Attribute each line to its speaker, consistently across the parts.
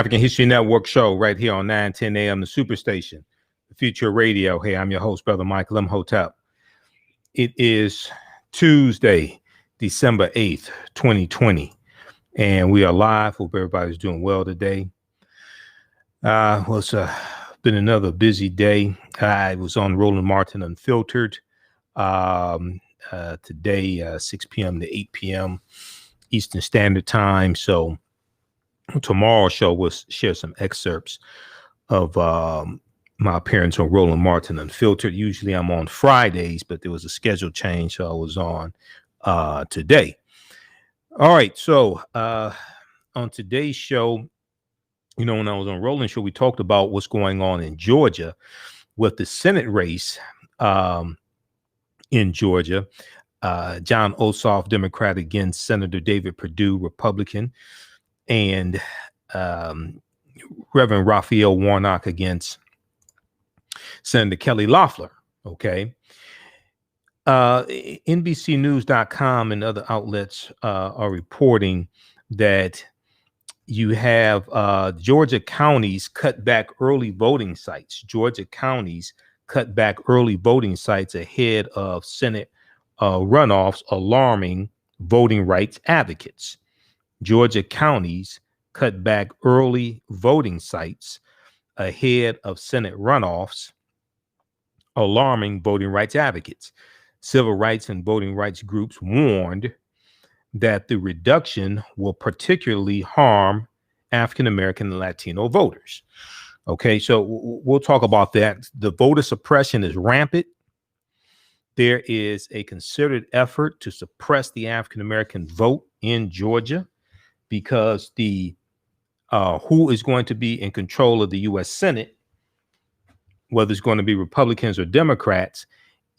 Speaker 1: African History Network show right here on 910 a.m. the Superstation, the Future Radio. Hey, I'm your host, Brother Michael Imhotep. It is Tuesday, December 8th, 2020, and we are live. Hope everybody's doing well today. Well, it's been another busy day. I was on Roland Martin Unfiltered today, 6 p.m. to 8 p.m. Eastern Standard Time. So tomorrow's show will share some excerpts of my appearance on Roland Martin Unfiltered. Usually I'm on Fridays, but there was a schedule change, so I was on today. All right, so on today's show, you know, when I was on Roland Show, we talked about what's going on in Georgia with the Senate race in Georgia. John Ossoff, Democrat, against Senator David Perdue, Republican, and Reverend Raphael Warnock against Senator Kelly Loeffler. Okay. NBCnews.com and other outlets are reporting that you have Georgia counties cut back early voting sites. Georgia counties cut back early voting sites ahead of Senate runoffs, alarming voting rights advocates. Georgia counties cut back early voting sites ahead of Senate runoffs, alarming voting rights advocates. Civil rights and voting rights groups warned that the reduction will particularly harm African American and Latino voters. Okay, so we'll talk about that. The voter suppression is rampant. There is a concerted effort to suppress the African American vote in Georgia, because the who is going to be in control of the U.S. Senate, whether it's going to be Republicans or Democrats,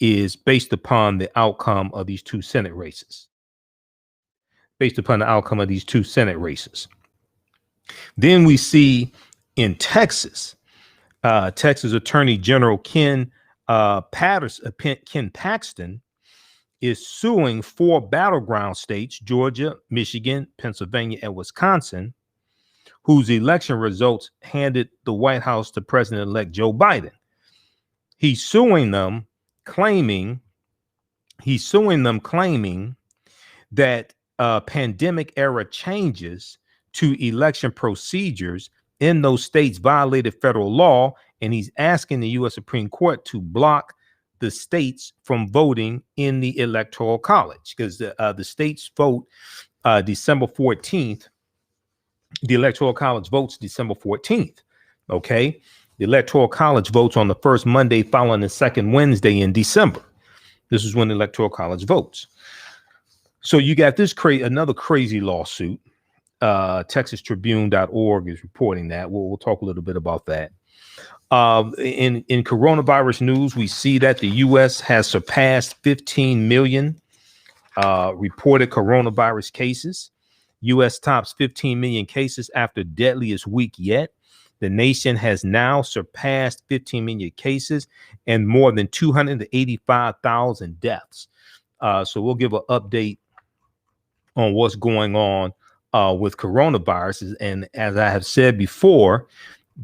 Speaker 1: is based upon the outcome of these two Senate races. Then we see in Texas, Texas Attorney General Ken Paxton is suing four battleground states, Georgia, Michigan, Pennsylvania, and Wisconsin, whose election results handed the White House to President-elect Joe Biden. He's suing them, claiming that pandemic era changes to election procedures in those states violated federal law, and he's asking the U.S. Supreme Court to block the states from voting in the Electoral College, because the states vote December 14th. The Electoral College votes December 14th. Okay. The Electoral College votes on the first Monday following the second Wednesday in December. This is when the Electoral College votes. So you got this another crazy lawsuit. TexasTribune.org is reporting that. We'll talk a little bit about that. In coronavirus news, we see that the U.S. has surpassed 15 million reported coronavirus cases. U.S. tops 15 million cases after deadliest week yet. The nation has now surpassed 15 million cases and more than 285,000 deaths. So we'll give an update on what's going on with coronaviruses. And as I have said before,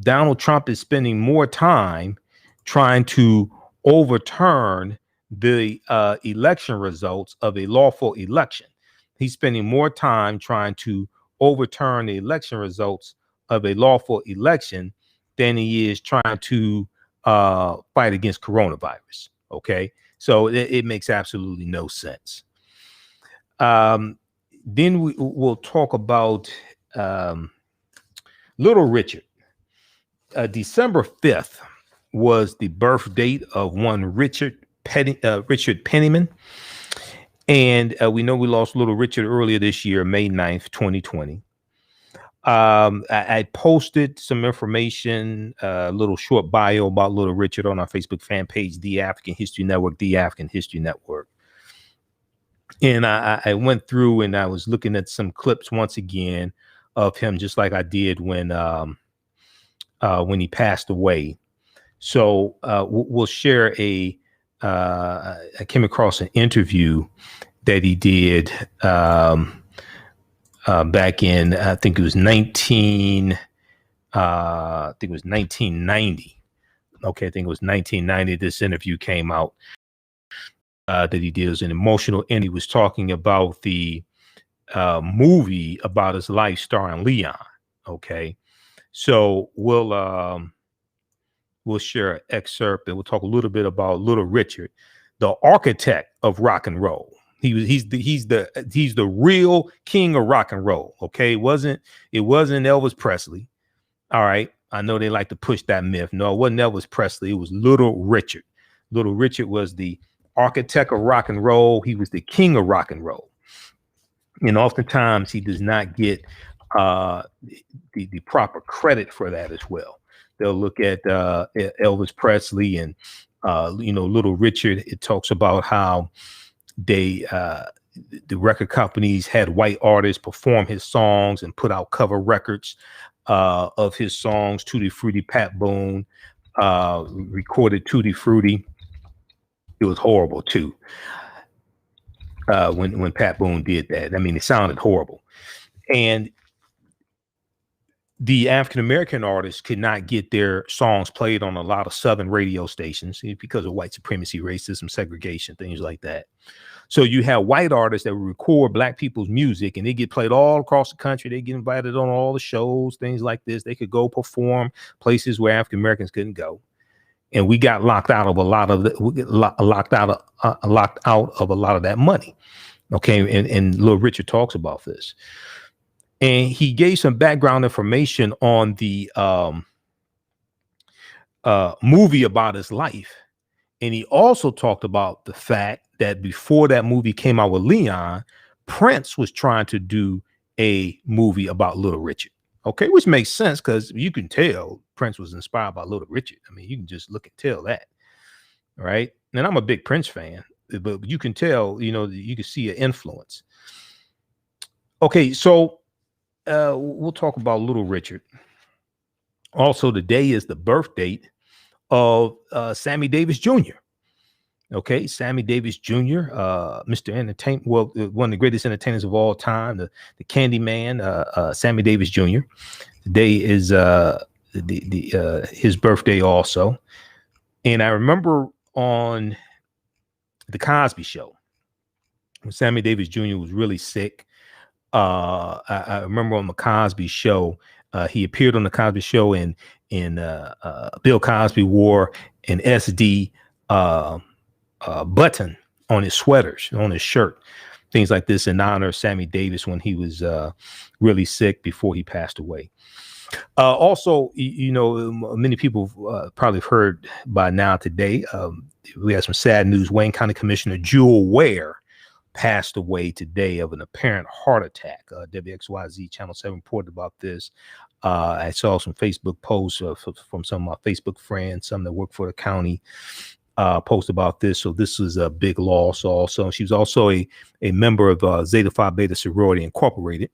Speaker 1: Donald Trump is spending more time trying to overturn the election results of a lawful election. He's spending more time trying to overturn the election results of a lawful election than he is trying to fight against coronavirus. Okay, so it makes absolutely no sense. Then we'll talk about Little Richard. December 5th was the birth date of one Richard Penniman. And we know we lost Little Richard earlier this year, May 9th, 2020. I posted some information, a little short bio about Little Richard on our Facebook fan page, The African History Network, The African History Network. And I went through and I was looking at some clips once again of him, just like I did when he passed away. So we'll share I came across an interview that he did back in, I think it was 19 I think it was 1990. Okay, I think it was 1990. This interview came out that he did. It was an emotional, and he was talking about the movie about his life starring Leon. Okay, so we'll share an excerpt and we'll talk a little bit about Little Richard, the architect of rock and roll. He's the real king of rock and roll. Okay, it wasn't Elvis Presley. All right, I know they like to push that myth. No, it wasn't Elvis Presley. It was Little Richard. Little Richard was the architect of rock and roll. He was the king of rock and roll, and oftentimes he does not get uh, the proper credit for that as well. They'll look at Elvis Presley and Little Richard. It talks about how they the record companies had white artists perform his songs and put out cover records of his songs. Tutti Frutti, Pat Boone recorded Tutti Frutti. It was horrible too. When Pat Boone did that, I mean, it sounded horrible. And the African American artists could not get their songs played on a lot of Southern radio stations because of white supremacy, racism, segregation, things like that. So you have white artists that record black people's music and they get played all across the country. They get invited on all the shows, things like this. They could go perform places where African Americans couldn't go. And we got locked out of a lot of locked out of a lot of that money. Okay. And Little Richard talks about this. And he gave some background information on the movie about his life. And he also talked about the fact that before that movie came out with Leon, Prince was trying to do a movie about Little Richard. Okay, which makes sense because you can tell Prince was inspired by Little Richard. I mean, you can just look and tell that. Right. And I'm a big Prince fan, but you can tell, you can see an influence. Okay, so we'll talk about Little Richard. Also, today is the birth date of Sammy Davis Jr. Okay, Sammy Davis Jr., Mr. Entertainment, well, one of the greatest entertainers of all time, the Candy Man, Sammy Davis Jr. Today is his birthday also. And I remember on the Cosby Show, when Sammy Davis Jr. was really sick, I remember on the Cosby Show, he appeared on the Cosby Show and Bill Cosby wore an SD button on his sweaters, on his shirt, things like this in honor of Sammy Davis when he was really sick before he passed away. Also, many people probably have heard by now today, we have some sad news. Wayne County Commissioner Jewel Ware passed away today of an apparent heart attack. WXYZ Channel 7 reported about this. I saw some Facebook posts from some of my Facebook friends, some that work for the county, post about this. So this is a big loss also. She was also a member of Zeta Phi Beta Sorority Incorporated.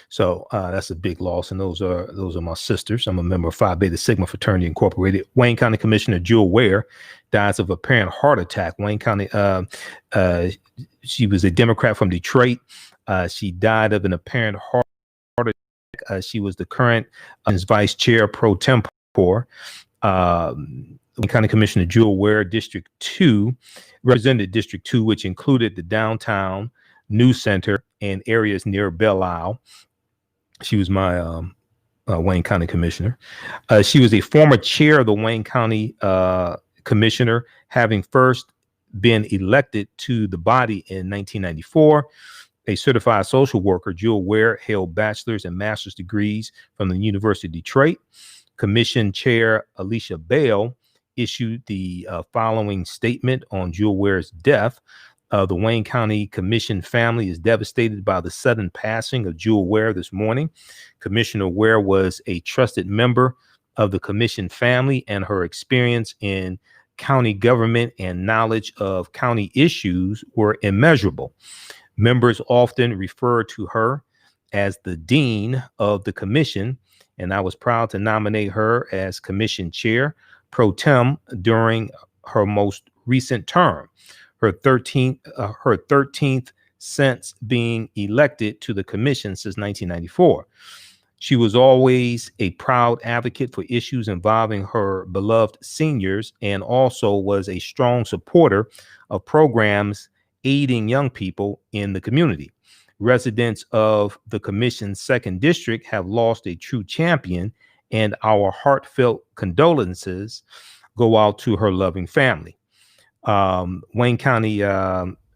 Speaker 1: So that's a big loss. And those are my sisters. I'm a member of Phi Beta Sigma Fraternity Incorporated. Wayne County Commissioner Jewel Ware dies of apparent heart attack. Wayne County, she was a Democrat from Detroit. She died of an apparent heart attack. She was the current vice chair pro tempore. Wayne County Commissioner Jewel Ware, District 2, represented District 2, which included the downtown news center and areas near Belle Isle. She was my Wayne County Commissioner. She was a former chair of the Wayne County Commissioner, having first been elected to the body in 1994. A certified social worker, Jewel Ware held bachelor's and master's degrees from the University of Detroit. Commission Chair Alicia Bell issued the following statement on Jewel Ware's death. The Wayne County Commission family is devastated by the sudden passing of Jewel Ware this morning. Commissioner Ware was a trusted member of the commission family, and her experience in county government and knowledge of county issues were immeasurable. Members often refer to her as the dean of the commission, and I was proud to nominate her as commission chair pro tem during her most recent term. Her 13th since being elected to the commission since 1994. She was always a proud advocate for issues involving her beloved seniors and also was a strong supporter of programs aiding young people in the community. Residents of the commission's second district have lost a true champion, and our heartfelt condolences go out to her loving family. Wayne County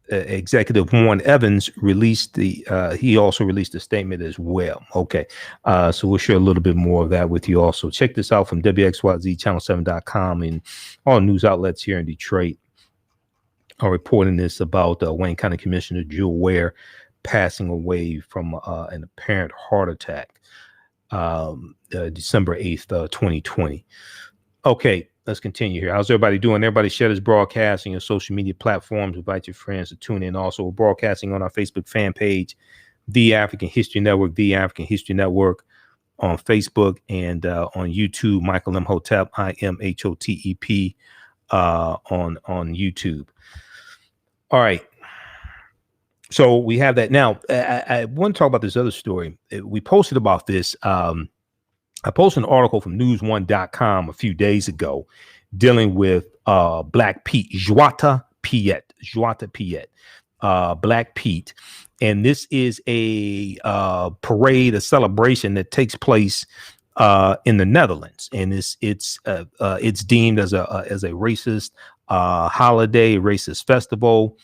Speaker 1: Executive Warren Evans released he also released a statement as well. Okay. So we'll share a little bit more of that with you also. Check this out from WXYZ channel7.com, and all news outlets here in Detroit are reporting this about Wayne County Commissioner Jewel Ware passing away from an apparent heart attack, December 8th, 2020. Okay, let's continue here. How's everybody doing? Everybody share this broadcast on your social media platforms. Invite your friends to tune in. Also, we're broadcasting on our Facebook fan page, The African History Network, The African History Network on Facebook, and on YouTube, Michael M. Hotep, IMHOTEP on YouTube. All right. So we have that. Now, I want to talk about this other story. We posted about this. I posted an article from news1.com a few days ago dealing with Black Pete, Joata Piet, Black Pete. And this is a parade, a celebration that takes place in the Netherlands. And it's deemed as a racist holiday, racist festival.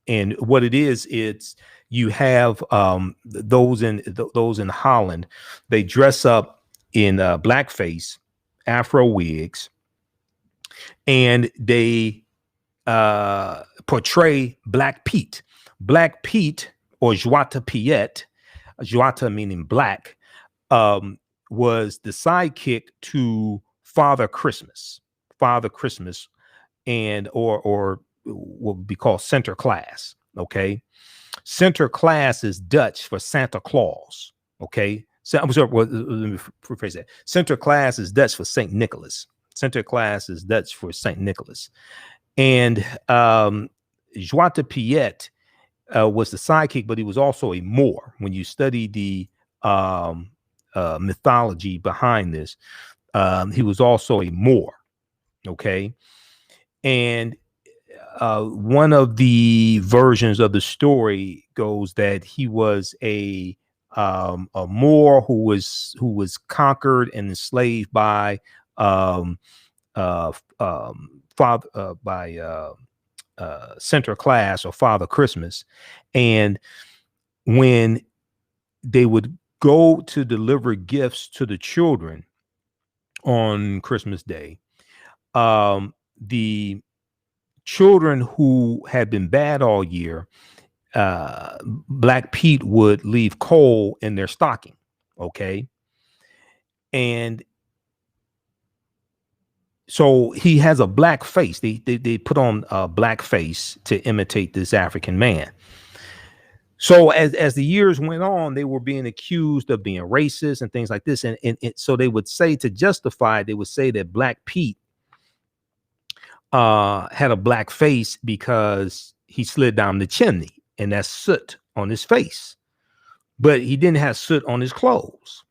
Speaker 1: And what it is, it's you have those in Holland. They dress up in blackface, Afro wigs, and they portray Black Pete. Black Pete, or Joata Piet, Joata meaning black, was the sidekick to Father Christmas, and or what would be called Sinterklaas. Okay. Sinterklaas is Dutch for Santa Claus. Okay. So I'm sorry, let me rephrase that. Sinterklaas is Dutch for Saint Nicholas. Sinterklaas is Dutch for Saint Nicholas. And Joata Piet was the sidekick, but he was also a Moor. When you study the mythology behind this, he was also a Moor. Okay. And one of the versions of the story goes that he was a Moor who was conquered and enslaved by Sinterklaas, or Father Christmas. And when they would go to deliver gifts to the children on Christmas Day, the children who had been bad all year, Black Pete would leave coal in their stocking. Okay. And so he has a black face. They put on a black face to imitate this African man. So as the years went on, they were being accused of being racist and things like this. And so they would say, to justify it, they would say that Black Pete had a black face because he slid down the chimney and that's soot on his face, but he didn't have soot on his clothes.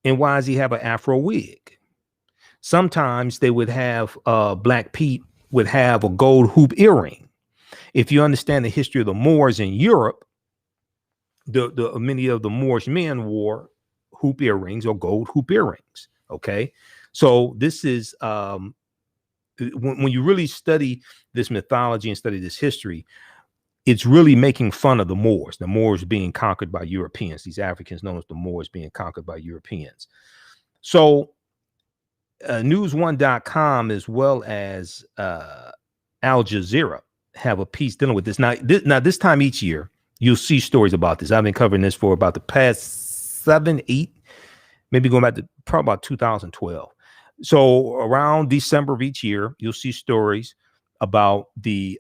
Speaker 1: And why does he have an Afro wig? Sometimes they would have Black Pete would have a gold hoop earring. If you understand the history of the Moors in Europe, the many of the Moorish men wore hoop earrings or gold hoop earrings. Okay, so this is when you really study this mythology and study this history, it's really making fun of the Moors being conquered by Europeans, these Africans known as the Moors being conquered by Europeans. So news1.com as well as Al Jazeera have a piece dealing with this. Now this time each year, you'll see stories about this. I've been covering this for about the past 7, 8, maybe going back to probably about 2012. So around December of each year, you'll see stories about the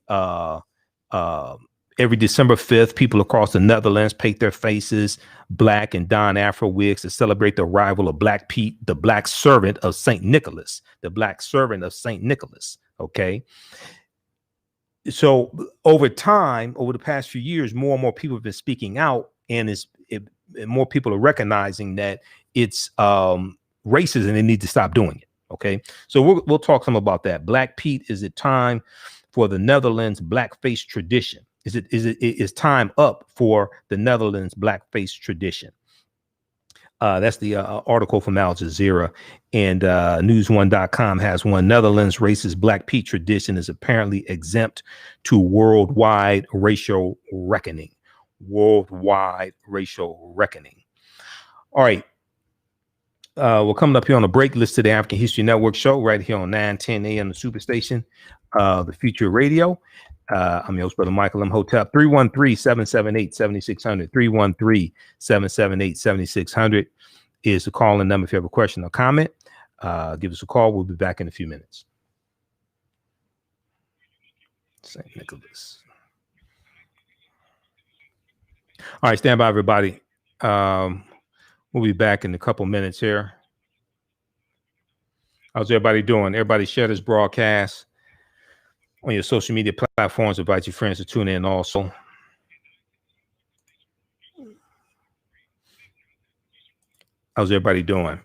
Speaker 1: every December 5th, people across the Netherlands paint their faces black and don Afro wigs to celebrate the arrival of Black Pete, the black servant of Saint Nicholas, Okay. So over time, over the past few years, more and more people have been speaking out and and more people are recognizing that it's racist and they need to stop doing it. Okay, so we'll talk some about that. Black Pete, is it time for the Netherlands blackface tradition? Is time up for the Netherlands blackface tradition? That's the article from Al Jazeera, and news1.com has one. Netherlands racist Black Pete tradition is apparently exempt to worldwide racial reckoning. Worldwide racial reckoning. All right. We're coming up here on the break. List to the African History Network show right here on 910 a.m. the Superstation, the Future Radio. I'm your host, Brother Michael M. Hotep. 313-778-7600. 313-778-7600 is the call-in number if you have a question or comment. Give us a call. We'll be back in a few minutes. St. Nicholas. All right, stand by, everybody. We'll be back in a couple minutes here. How's everybody doing? Everybody share this broadcast on your social media platforms. Invite your friends to tune in also. How's everybody doing?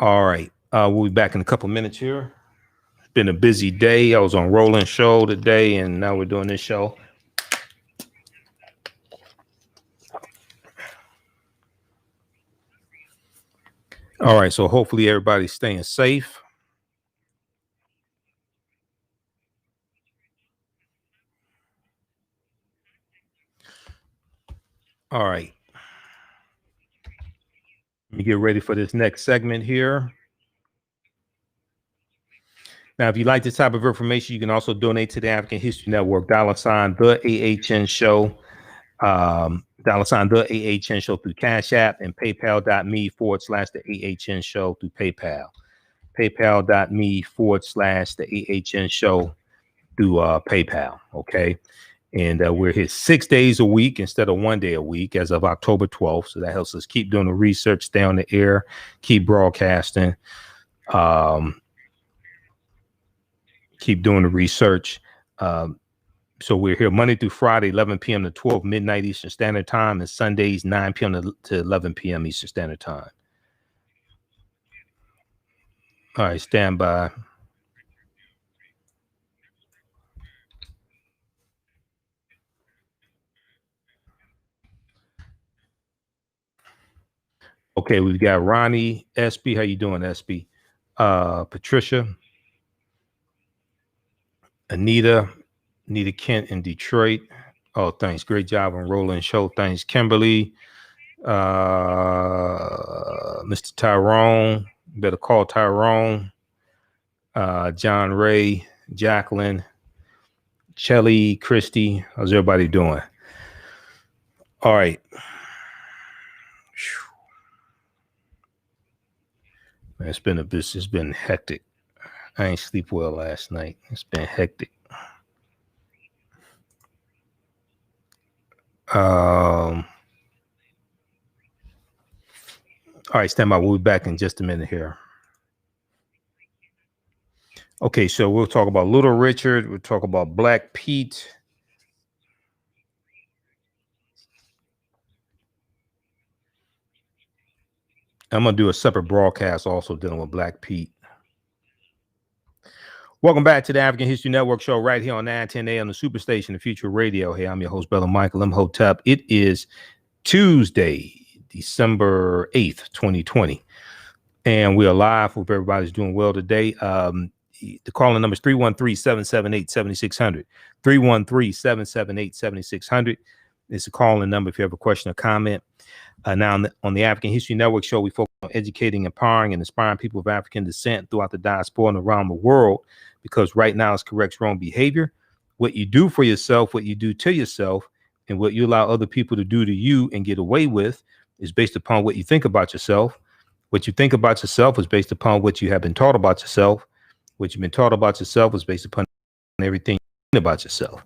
Speaker 1: All right. We'll be back in a couple minutes here. It's been a busy day. I was on Rolling Show today, and now we're doing this show. All right. So hopefully everybody's staying safe. All right. Let me get ready for this next segment here. Now, if you like this type of information, you can also donate to the African History Network, $ TheAHNShow, $TheAHNShow through Cash App, and PayPal.me/TheAHNShow through PayPal. PayPal.me/TheAHNShow through PayPal. Okay. And we're here 6 days a week instead of 1 day a week as of October 12th. So that helps us keep doing the research, stay on the air, keep broadcasting, keep doing the research. So we're here Monday through Friday, 11 p.m. to 12 midnight Eastern Standard Time, and Sundays, 9 p.m. to 11 p.m. Eastern Standard Time. All right, stand by. Okay, we've got Ronnie, SB. How you doing, SB? Patricia, Anita Kent in Detroit. Oh, thanks. Great job on Rolling Show. Thanks, Kimberly. Mr. Tyrone. Better call Tyrone. John Ray, Jacqueline, Shelly, Christy. How's everybody doing? All right. Man, it's been hectic. I ain't sleep well last night. It's been hectic. All right, stand by. We'll be back in just a minute here. Okay, so we'll talk about Little Richard. We'll talk about Black Pete. I'm going to do a separate broadcast also dealing with Black Pete. Welcome back to the African History Network show right here on 910 a.m. the Superstation, the Future Radio. Hey, I'm your host, Brother Michael M. Hotep. It is Tuesday, December 8th, 2020. And we are live. Hope everybody's doing well today. The calling number is 313-778-7600. 313-778-7600. It's a calling number if you have a question or comment. Now on the African History Network show, we focus on educating, empowering, and inspiring people of African descent throughout the diaspora and around the world, because right now it's corrects wrong behavior. What you do for yourself, what you do to yourself, and what you allow other people to do to you and get away with is based upon what you think about yourself. What you think about yourself is based upon what you have been taught about yourself. What you've been taught about yourself is based upon everything you know about yourself.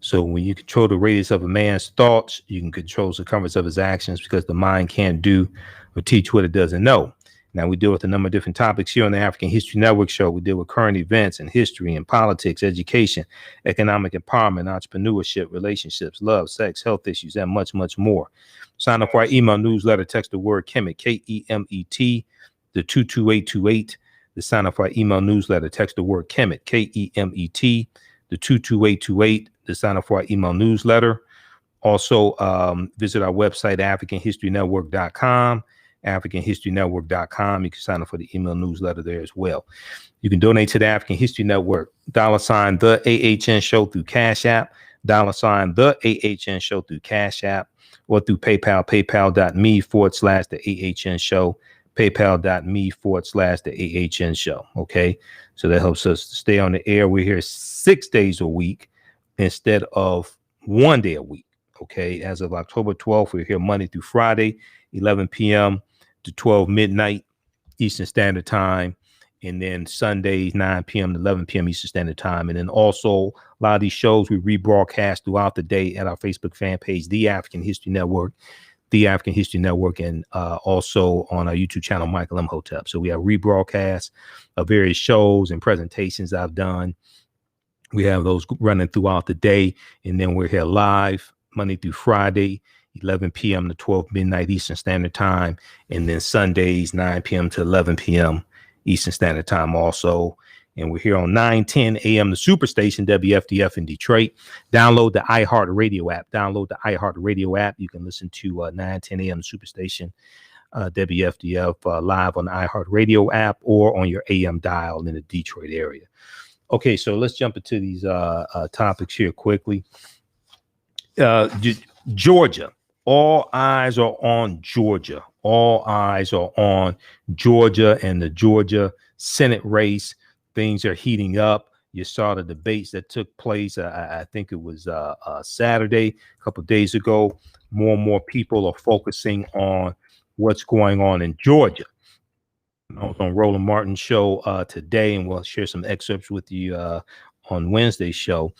Speaker 1: So when you control the radius of a man's thoughts, you can control the circumference of his actions, because the mind can't do or teach what it doesn't know. Now, we deal with a number of different topics here on the African History Network show. We deal with current events and history and politics, education, economic empowerment, entrepreneurship, relationships, love, sex, health issues, and much, much more. Sign up for our email newsletter. Text the word Kemet, Kemet, the 22828. To sign up for our email newsletter, text the word Kemet, Kemet, the 22828. To sign up for our email newsletter. Also, visit our website, AfricanHistoryNetwork.com, AfricanHistoryNetwork.com. You can sign up for the email newsletter there as well. You can donate to the African History Network, $ the AHN Show through Cash App, $ the AHN Show through Cash App, or through PayPal, paypal.me/the AHN Show, paypal.me/the AHN Show. Okay, so that helps us to stay on the air. We're here 6 days a week instead of 1 day a week. Okay, as of October 12th, we're here Monday through Friday, 11 p.m. to 12 midnight Eastern Standard Time. And then Sundays, 9 p.m. to 11 p.m. Eastern Standard Time. And then also a lot of these shows we rebroadcast throughout the day at our Facebook fan page, The African History Network, The African History Network, and also on our YouTube channel, Michael M. Hotep. So we have rebroadcasts of various shows and presentations I've done. We have those running throughout the day. And then we're here live Monday through Friday, 11 p.m. to 12 midnight Eastern Standard Time. And then Sundays, 9 p.m. to 11 p.m. Eastern Standard Time also. And we're here on 9:10 a.m. the Superstation, WFDF in Detroit. Download the iHeartRadio app. You can listen to 9:10 a.m. Superstation, WFDF live on the iHeartRadio app or on your AM dial in the Detroit area. Okay, so let's jump into these topics here quickly. Georgia. All eyes are on Georgia. All eyes are on Georgia and the Georgia Senate race. Things are heating up. You saw the debates that took place. I think it was Saturday, a couple of days ago. More and more people are focusing on what's going on in Georgia. I was on Roland Martin's show today, and we'll share some excerpts with you on Wednesday's show.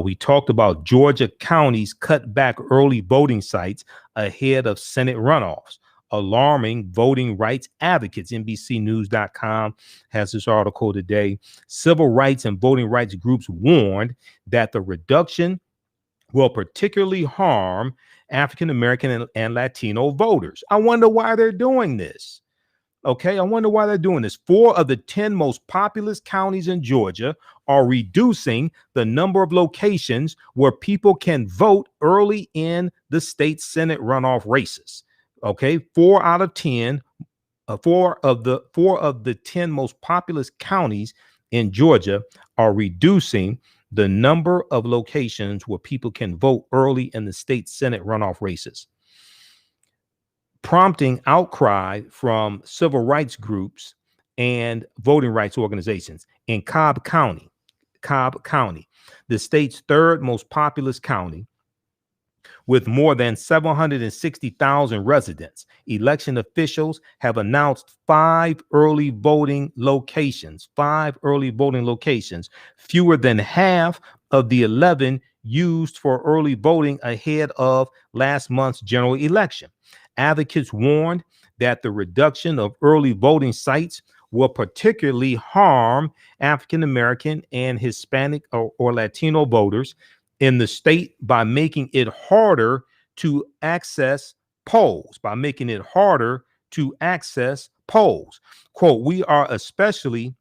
Speaker 1: We talked about Georgia counties cut back early voting sites ahead of Senate runoffs, alarming voting rights advocates. NBCnews.com has this article today. Civil rights and voting rights groups warned that the reduction will particularly harm African American and Latino voters. I wonder why they're doing this. Okay, I wonder why they're doing this. 4 of the 10 most populous counties in Georgia are reducing the number of locations where people can vote early in the state Senate runoff races. Okay, 4 out of 10, 4 of the 10 most populous counties in Georgia are reducing the number of locations where people can vote early in the state Senate runoff races, prompting outcry from civil rights groups and voting rights organizations. In Cobb County, the state's 3rd most populous county, with more than 760,000 residents, election officials have announced 5 early voting locations, fewer than half of the 11 used for early voting ahead of last month's general election. Advocates warned that the reduction of early voting sites will particularly harm African American and Hispanic or Latino voters in the state by making it harder to access polls. Quote, we are especially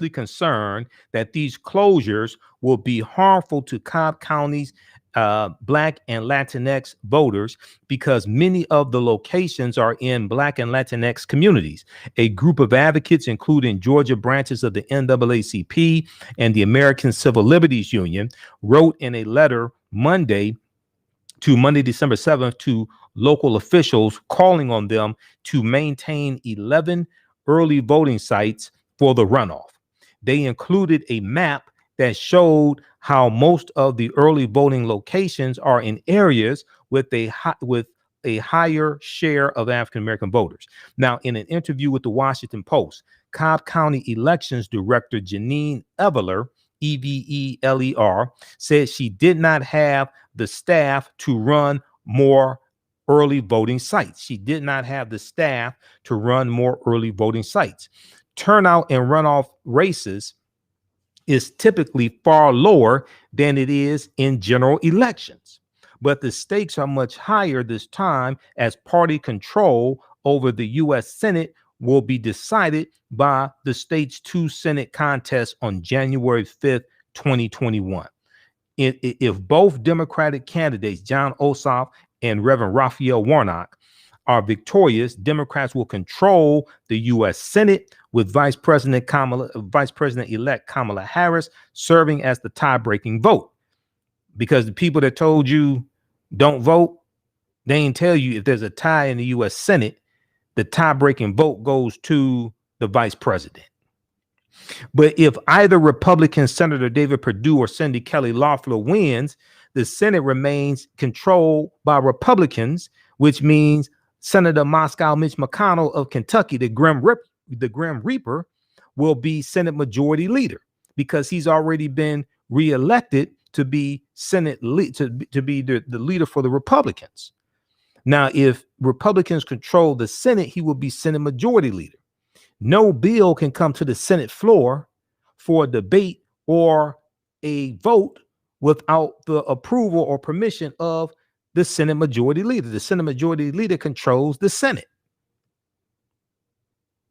Speaker 1: concerned that these closures will be harmful to Cobb County's Black and Latinx voters because many of the locations are in Black and Latinx communities. A group of advocates, including Georgia branches of the NAACP and the American Civil Liberties Union, wrote in a letter Monday, December 7th, to local officials calling on them to maintain 11 early voting sites for the runoff. They included a map that showed how most of the early voting locations are in areas with a higher share of African American voters. Now, in an interview with the Washington Post, Cobb County Elections Director Janine Eveler, Eveler, said she did not have the staff to run more early voting sites. She did not have the staff to run more early voting sites. Turnout in runoff races is typically far lower than it is in general elections. But the stakes are much higher this time, as party control over the U.S. Senate will be decided by the state's 2 Senate contests on January 5th, 2021. If both Democratic candidates, John Ossoff and Reverend Raphael Warnock, are victorious, Democrats will control the U.S. Senate, with Vice President-elect Kamala Harris serving as the tie-breaking vote. Because the people that told you don't vote, they ain't tell you if there's a tie in the U.S. Senate, the tie-breaking vote goes to the vice president. But if either Republican Senator David Perdue or Cindy Kelly Loeffler wins, the Senate remains controlled by Republicans, which means Senator Moscow Mitch McConnell of Kentucky, the Grim Reaper, will be Senate Majority Leader, because he's already been reelected to be to be the leader for the Republicans. Now, if Republicans control the Senate, he will be Senate Majority Leader. No bill can come to the Senate floor for a debate or a vote without the approval or permission of the Senate Majority Leader. The Senate Majority Leader controls the Senate.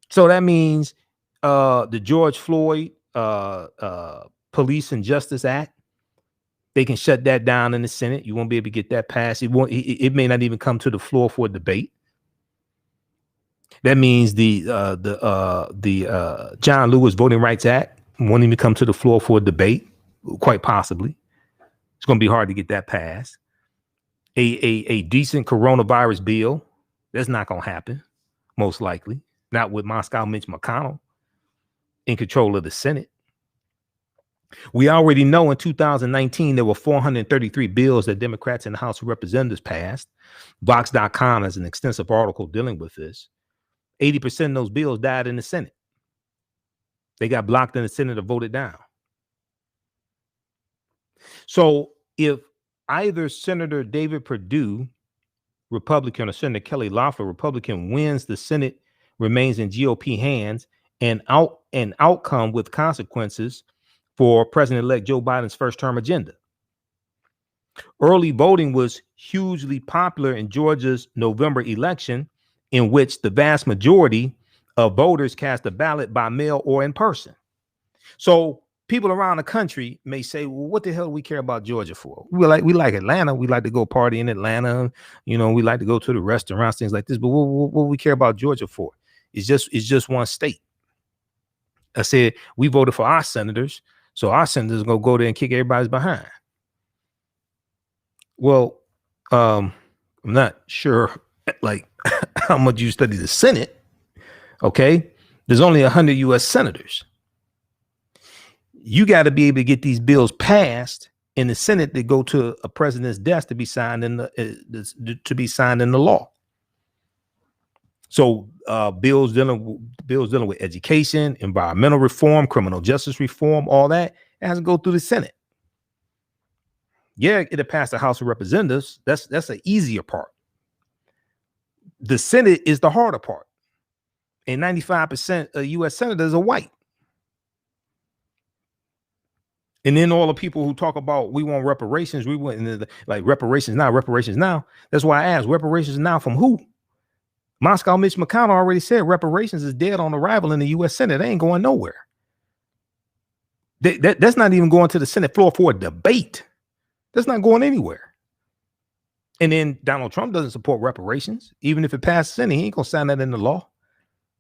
Speaker 1: So that means the George Floyd Police and Justice Act, they can shut that down in the Senate. You won't be able to get that passed. It may not even come to the floor for a debate. That means the John Lewis Voting Rights Act won't even come to the floor for a debate, quite possibly. It's going to be hard to get that passed. A decent coronavirus bill, that's not going to happen, most likely. Not with Moscow Mitch McConnell in control of the Senate. We already know in 2019 there were 433 bills that Democrats in the House of Representatives passed. Vox.com has an extensive article dealing with this. 80% of those bills died in the Senate. They got blocked in the Senate or voted down. So if either Senator David Perdue, Republican, or Senator Kelly Loeffler, Republican, wins, the Senate remains in GOP hands, and an outcome with consequences for President-elect Joe Biden's first-term agenda. Early voting was hugely popular in Georgia's November election, in which the vast majority of voters cast a ballot by mail or in person. So people around the country may say, well, what the hell do we care about Georgia for? We like Atlanta. We like to go party in Atlanta. You know, we like to go to the restaurants, things like this. But what we care about Georgia for? It's just one state. I said, we voted for our senators, so our senators are going to go there and kick everybody's behind. Well, I'm not sure, like, how much you study the Senate. Okay, there's only 100 U.S. senators. You got to be able to get these bills passed in the Senate that go to a president's desk to be signed in the law. So bills dealing with education, environmental reform, criminal justice reform, all that, it has to go through the Senate. Yeah, it'll pass the House of Representatives. That's an easier part. The Senate is the harder part. And 95% of U.S. senators are white. And then all the people who talk about we want reparations, we want like reparations now. That's why I asked, reparations now from who? Moscow Mitch McConnell already said reparations is dead on arrival in the U.S. Senate. They ain't going nowhere. That's not even going to the Senate floor for a debate. That's not going anywhere. And then Donald Trump doesn't support reparations. Even if it passes Senate, he ain't going to sign that into law.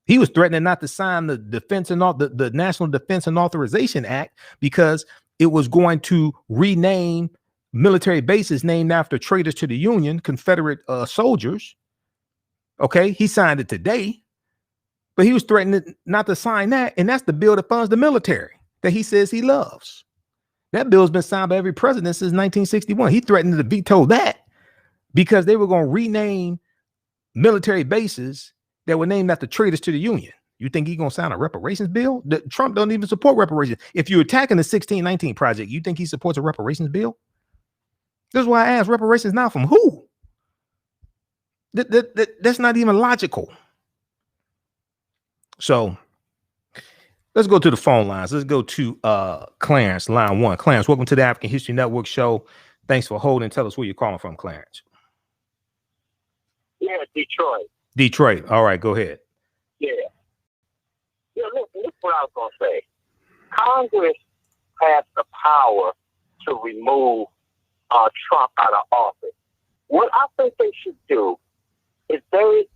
Speaker 1: He was threatening not to sign the the National Defense and Authorization Act because it was going to rename military bases named after traitors to the Union, Confederate soldiers. Okay, he signed it today, but he was threatening not to sign that. And that's the bill that funds the military that he says he loves. That bill's been signed by every president since 1961. He threatened to veto that because they were going to rename military bases that were named after traitors to the Union. You think he's going to sign a reparations bill? Trump don't even support reparations. If you're attacking the 1619 project, you think he supports a reparations bill? This is why I asked, reparations now from who? That's not even logical. So let's go to the phone lines. Let's go to Clarence, line 1. Clarence, welcome to the African History Network show. Thanks for holding. Tell us where you're calling from, Clarence.
Speaker 2: Yeah, Detroit.
Speaker 1: Detroit. All right, go ahead.
Speaker 2: Yeah. Yeah, look what I was going to say. Congress has the power to remove Trump out of office. What I think they should do is they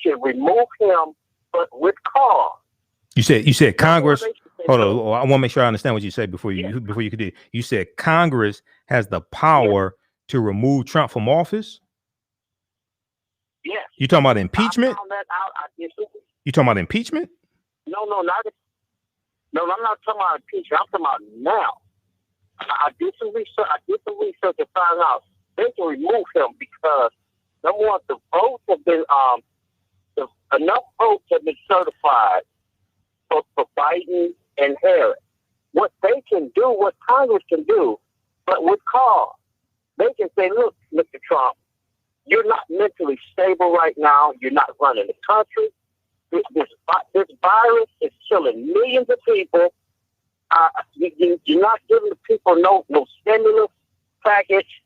Speaker 2: should remove him, but with cause.
Speaker 1: You said Congress. Hold on, I want to make sure I understand what you said before you could do. You said Congress has the power to remove Trump from office.
Speaker 2: Yes.
Speaker 1: You talking about impeachment?
Speaker 2: I found that out.
Speaker 1: You talking about impeachment?
Speaker 2: No, I'm not talking about impeachment. I'm talking about now. I did some research to find out they can remove him because number one, the votes have been enough votes have been certified for Biden and Harris. What they can do, what Congress can do, but with cause, they can say, look, Mr. Trump, you're not mentally stable right now. You're not running the country. This virus is killing millions of people. You're not giving the people no stimulus package.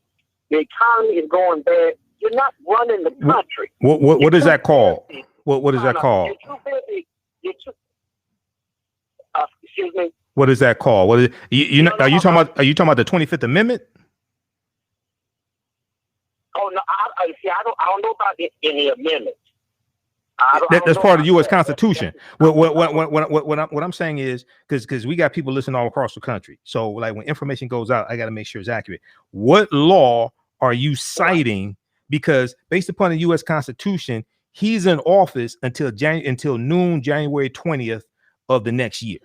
Speaker 2: The economy is going bad. You're not running the country.
Speaker 1: What is that called? What is that called?
Speaker 2: Excuse me.
Speaker 1: What is that called? What is are you talking about the 25th Amendment?
Speaker 2: Oh no, I don't know about any amendments.
Speaker 1: That's part of the U.S. Constitution. What I'm saying is because we got people listening all across the country. So like when information goes out, I got to make sure it's accurate. What law are you citing? Because based upon the U.S. Constitution, he's in office until noon, January 20th of the next year.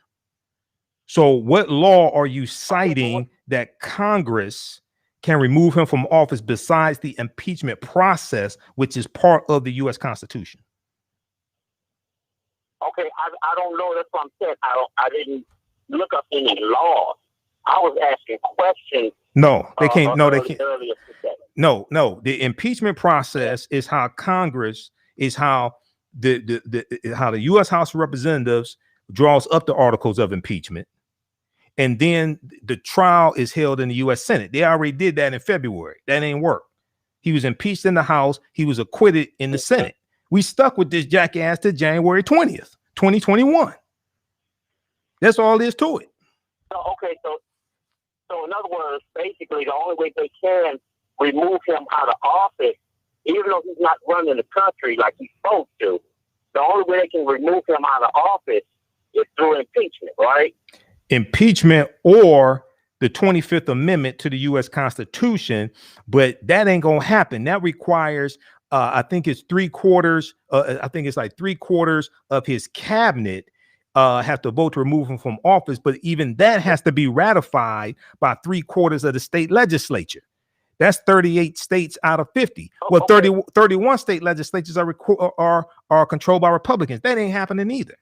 Speaker 1: So what law are you citing that Congress can remove him from office besides the impeachment process, which is part of the U.S. Constitution?
Speaker 2: Okay, I don't know. That's what I'm saying. I didn't look up any laws. I was asking questions.
Speaker 1: No, they can't. No, they can't.
Speaker 2: Earlier today.
Speaker 1: No. The impeachment process is how Congress is how the U.S. House of Representatives draws up the articles of impeachment, and then the trial is held in the U.S. Senate. They already did that in February. That ain't work. He was impeached in the House. He was acquitted in the Senate. We stuck with this jackass to January 20th, 2021. That's all there is to it.
Speaker 2: Okay, so in other words, basically the only way they can remove him out of office, even though he's not running the country like he's supposed to, the only way they can remove him out of office is through impeachment, right?
Speaker 1: Impeachment or the 25th Amendment to the U.S. Constitution, but that ain't gonna happen. That requires I think it's 3/4. I think it's like 3/4 of his cabinet have to vote to remove him from office. But even that has to be ratified by 3/4 of the state legislature. That's 38 states out of 50. Well, 31 state legislatures are controlled by Republicans. That ain't happening either.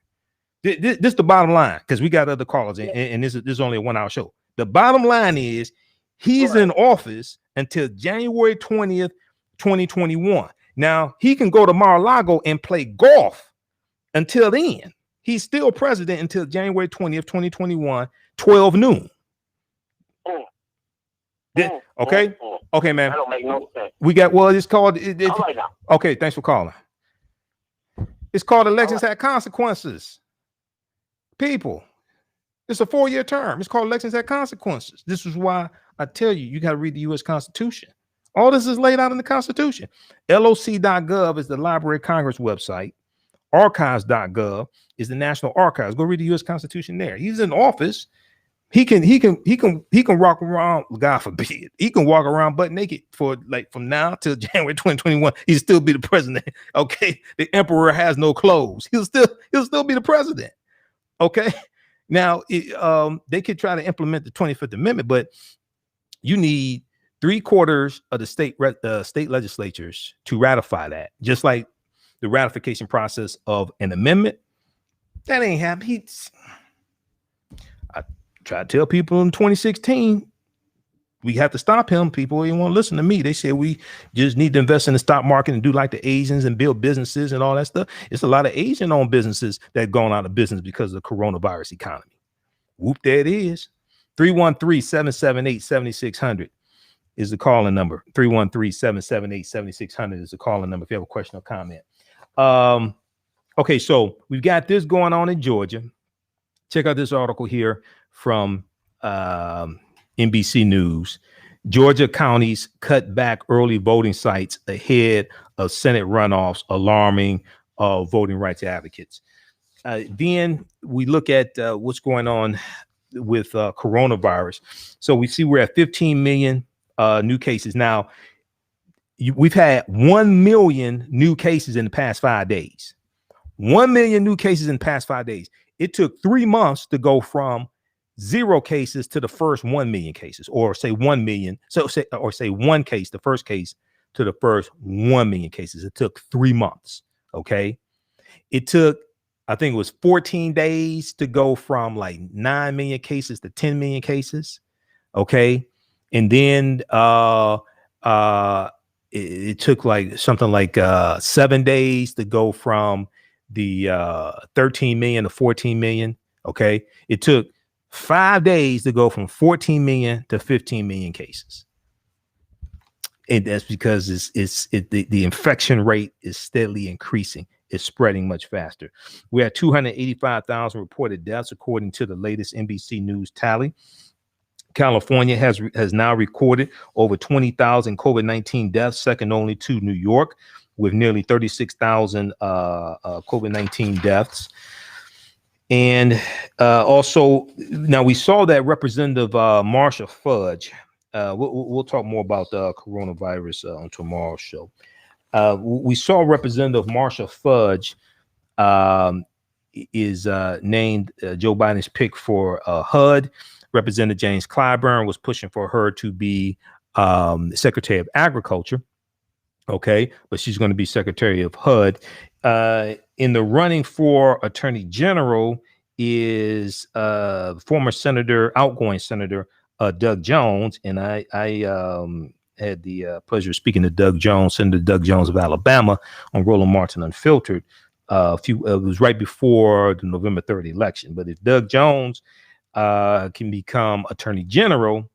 Speaker 1: This is the bottom line, because we got other callers, and this is only a 1-hour show. The bottom line is he's in office until January 20th, 2021. Now, he can go to Mar-a-Lago and play golf until then. He's still president until January 20th, 2021, 12 noon. Okay? Okay, man.
Speaker 2: That don't make no sense.
Speaker 1: We got, well, it's called...
Speaker 2: All right now.
Speaker 1: Okay, thanks for calling. It's called elections had consequences. People, it's a 4-year term. It's called elections had consequences. This is why I tell you, you got to read the U.S. Constitution. All this is laid out in the Constitution. LOC.gov is the Library of Congress website. Archives.gov is the National Archives. Go read the U.S. Constitution there. He's in office. He can walk around, God forbid, he can walk around butt naked for like from now till January 2021. He'll still be the president. Okay. The emperor has no clothes. He'll still be the president. Okay. Now they could try to implement the 25th Amendment, but you need 3/4 of the state legislatures to ratify that, just like the ratification process of an amendment. That ain't happening. I tried to tell people in 2016, we have to stop him. People ain't want to listen to me. They say we just need to invest in the stock market and do like the Asians and build businesses and all that stuff. It's a lot of Asian-owned businesses that gone out of business because of the coronavirus economy. Whoop, there it is. 313-778-7600 is the calling number. 313-778-7600 is the calling number if you have a question or comment. Okay, so we've got this going on in Georgia. Check out this article here from NBC News. Georgia counties cut back early voting sites ahead of Senate runoffs, alarming voting rights advocates. Then we look at what's going on with coronavirus. So we see we're at 15 million new cases. Now, we've had 1 million new cases in the past 5 days. 1 million new cases in the past 5 days. It took 3 months to go from 0 cases to the first 1 million cases, or say 1 million. Say one case, the first case to the first 1 million cases. It took 3 months. Okay. It took, I think it was 14 days to go from like 9 million cases to 10 million cases. Okay. And then it took like something like 7 days to go from the 13 million to 14 million. Okay. It took 5 days to go from 14 million to 15 million cases. And that's because the infection rate is steadily increasing. It's spreading much faster. We're at 285,000 reported deaths, according to the latest NBC News tally. California has now recorded over 20,000 COVID-19 deaths, second only to New York, with nearly 36,000 COVID-19 deaths. And also, now we saw that Representative Marsha Fudge. We'll talk more about the coronavirus on tomorrow's show. We saw Representative Marsha Fudge is named Joe Biden's pick for HUD. Representative James Clyburn was pushing for her to be Secretary of Agriculture. Okay, but she's going to be Secretary of HUD. In the running for Attorney General is former Senator, outgoing Senator Doug Jones, and I had the pleasure of speaking to Doug Jones, Senator Doug Jones of Alabama, on Roland Martin Unfiltered. It was right before the November 3rd election. But if Doug Jones can become Attorney General,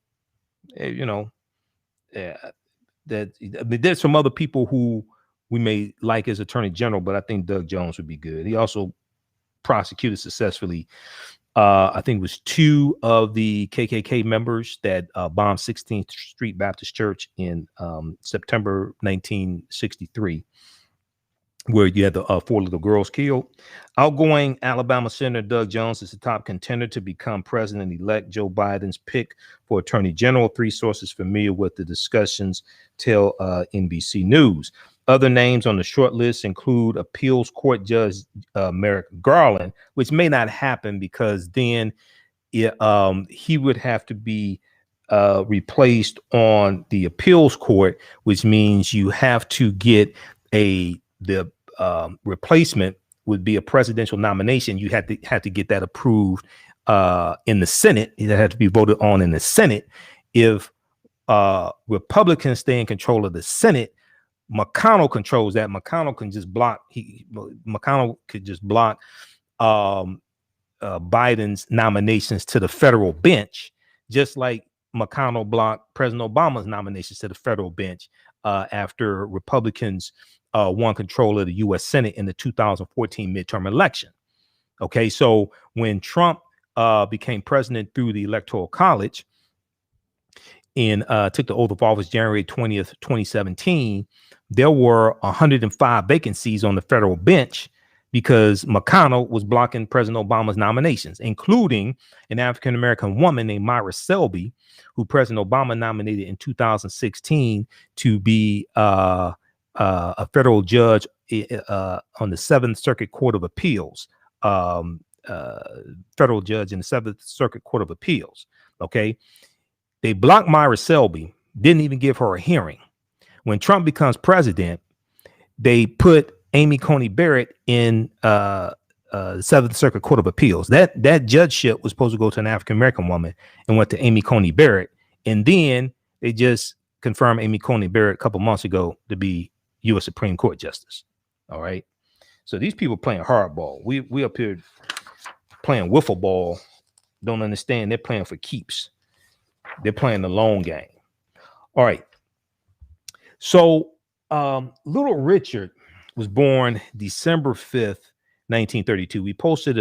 Speaker 1: there's some other people who we may like as Attorney General, but I think Doug Jones would be good. He also prosecuted successfully, I think it was 2 of the KKK members that bombed 16th Street Baptist Church in September 1963, where you had the 4 little girls killed. Outgoing Alabama Senator Doug Jones is the top contender to become President-elect Joe Biden's pick for Attorney General. 3 sources familiar with the discussions tell NBC News. Other names on the short list include appeals court judge Merrick Garland, which may not happen because then he would have to be replaced on the appeals court, which means you have to get the replacement would be a presidential nomination. You have to get that approved in the Senate. It had to be voted on in the Senate. If Republicans stay in control of the Senate, McConnell controls that. McConnell can just block. McConnell could just block Biden's nominations to the federal bench, just like McConnell blocked President Obama's nominations to the federal bench after Republicans won control of the U.S. Senate in the 2014 midterm election. Okay, so when Trump became president through the Electoral College and took the oath of office January 20th, 2017, there were 105 vacancies on the federal bench because McConnell was blocking President Obama's nominations, including an African-American woman named Myra Selby, who President Obama nominated in 2016 to be a federal judge on the Seventh Circuit Court of Appeals, federal judge in the Seventh Circuit Court of Appeals. Okay. They blocked Myra Selby, didn't even give her a hearing. When Trump becomes president, they put Amy Coney Barrett in the Seventh Circuit Court of Appeals. That judgeship was supposed to go to an African-American woman and went to Amy Coney Barrett. And then they just confirmed Amy Coney Barrett a couple months ago to be U.S. Supreme Court Justice. All right. So these people playing hardball. We up here playing wiffle ball. Don't understand. They're playing for keeps. They're playing the long game. All right. So Little Richard was born December 5th, 1932. We posted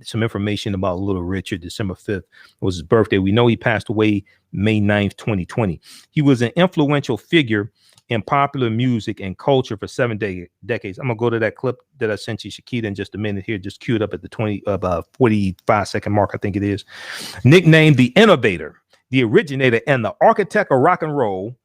Speaker 1: some information about Little Richard. December 5th was his birthday. We know he passed away May 9th, 2020. He was an influential figure in popular music and culture for 7 decades. I'm going to go to that clip that I sent you, Shakita, in just a minute here, just queued up at the 45-second mark, I think it is. Nicknamed the Innovator, the Originator, and the Architect of Rock and Roll,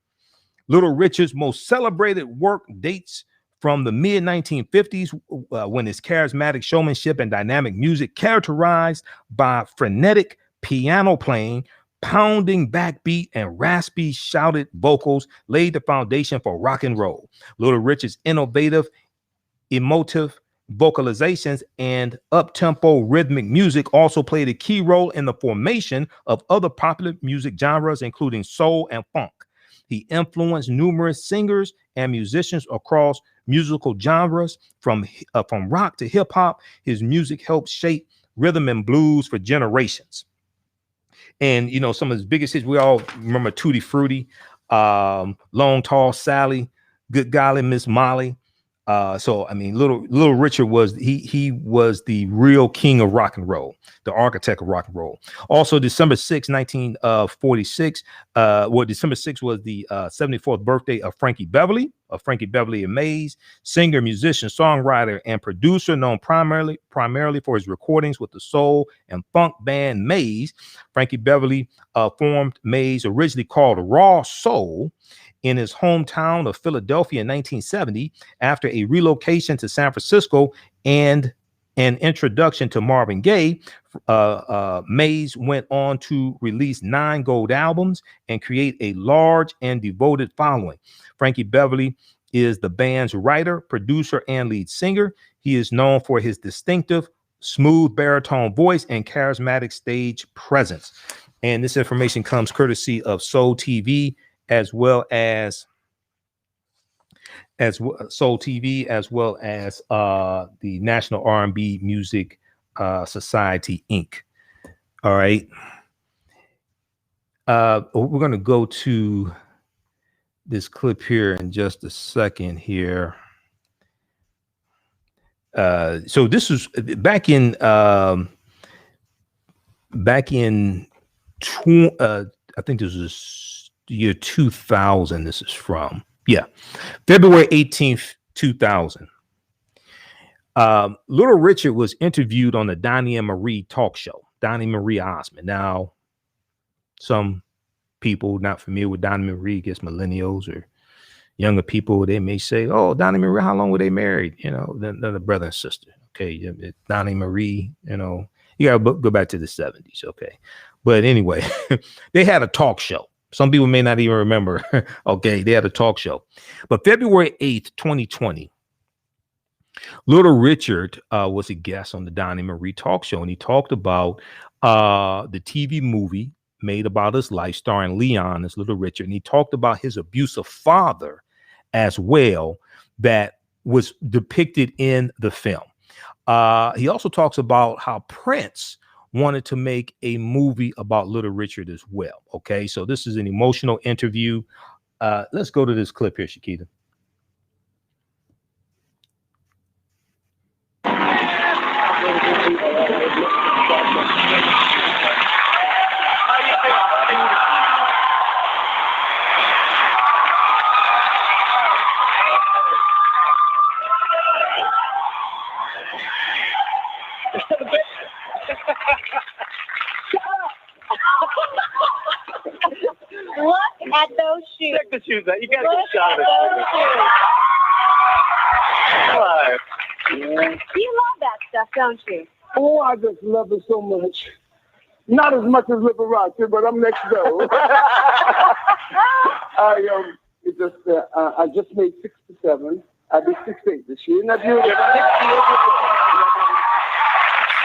Speaker 1: Little Richard's most celebrated work dates from the mid-1950s, when his charismatic showmanship and dynamic music, characterized by frenetic piano playing, pounding backbeat, and raspy shouted vocals, laid the foundation for rock and roll. Little Richard's innovative, emotive vocalizations and up-tempo rhythmic music also played a key role in the formation of other popular music genres, including soul and funk. He influenced numerous singers and musicians across musical genres, from rock to hip hop. His music helped shape rhythm and blues for generations. And you know, some of his biggest hits, we all remember Tutti Frutti, Long Tall Sally, Good Golly Miss Molly. So I mean, Little Richard was he was the real king of rock and roll, the architect of rock and roll. Also, December 6, 1946. December 6 was the 74th birthday of Frankie Beverly and Mays, singer, musician, songwriter, and producer, known primarily for his recordings with the soul and funk band Mays. Frankie Beverly formed Mays, originally called Raw Soul, in his hometown of Philadelphia in 1970, after a relocation to San Francisco and an introduction to Marvin Gaye. Mays went on to release 9 gold albums and create a large and devoted following. Frankie Beverly is the band's writer, producer, and lead singer. He is known for his distinctive, smooth baritone voice and charismatic stage presence. And this information comes courtesy of Soul TV, as well as Soul TV, as well as the National R&B Music Society, Inc. All right. We're going to go to this clip here in just a second here. So this was back in I think this was year 2000. This is from, February 18th, 2000. Little Richard was interviewed on the Donnie and Marie talk show, Donnie Marie Osmond. Now, some people not familiar with Donnie Marie, I guess millennials or younger people, they may say, "Oh, Donnie Marie, how long were they married?" You know, they're the brother and sister. Okay, Donnie Marie, you know, you gotta go back to the 70s. Okay, but anyway, they had a talk show. Some people may not even remember. Okay, they had a talk show. But February 8th, 2020, Little Richard was a guest on the Donnie Marie talk show, and he talked about the TV movie made about his life, starring Leon as Little Richard. And he talked about his abusive father as well, that was depicted in the film. He also talks about how Prince wanted to make a movie about Little Richard as well. Okay, so this is an emotional interview. Let's go to this clip here, Shakita.
Speaker 3: Look at those shoes.
Speaker 2: Check the shoes out. You got to
Speaker 3: Look
Speaker 2: get a shot
Speaker 3: at
Speaker 2: of it.
Speaker 3: those shoes. You love that stuff, don't you?
Speaker 4: Oh, I just love it so much. Not as much as Liberace, but I'm next door. I just made 67. I'll be 68 this year. Not you.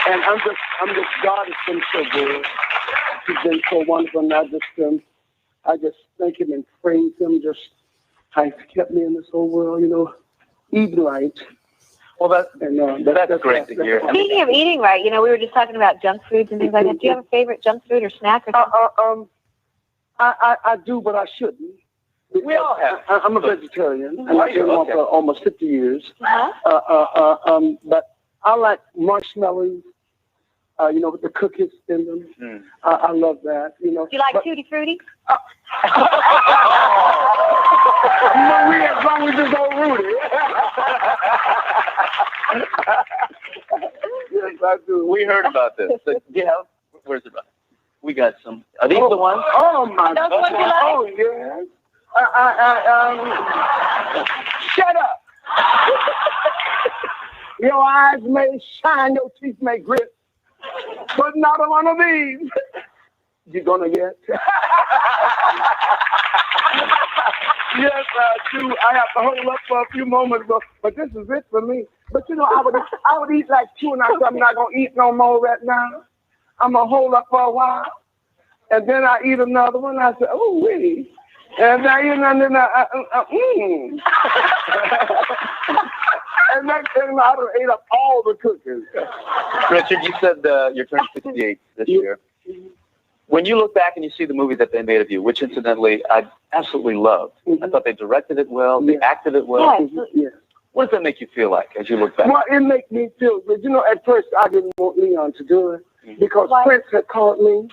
Speaker 4: And I'm just God has been so good. He's been so wonderful, and I just thank him and praise him. Just how he's kept me in this whole world, eating right.
Speaker 5: Well, that's great to hear.
Speaker 3: Speaking of eating right, we were just talking about junk foods and things like that. Do you have a favorite junk food or snack or something?
Speaker 4: I do, but I shouldn't.
Speaker 5: We all have.
Speaker 4: I'm a vegetarian, and I've been on for almost 50 years. But I like marshmallows. With the cookies in them. I love that.
Speaker 3: Do you like Tutti Frutti?
Speaker 4: Marie, as long as it's old Rudy. Yes, I do.
Speaker 5: We heard about this. Where's it? We got some. Are these the ones?
Speaker 4: Oh my
Speaker 3: God!
Speaker 4: Ones you like? Oh yes. Shut up. Your eyes may shine, your teeth may grit, but not one of these you're gonna get. Yes, I do. I have to hold up for a few moments, but this is it for me. But I would eat like two, and I'm not gonna eat no more right now. I'm gonna hold up for a while, and then I eat another one. I say, oh wait, and then and then and next thing I done ate up all the cookies.
Speaker 5: Richard, you said you're turning 68 this year. When you look back and you see the movie that they made of you, which incidentally I absolutely loved. I thought they directed it well, they acted it well.
Speaker 4: Yes.
Speaker 5: What does that make you feel like as you look back?
Speaker 4: Well, it makes me feel good. At first I didn't want Leon to do it because Prince had called me,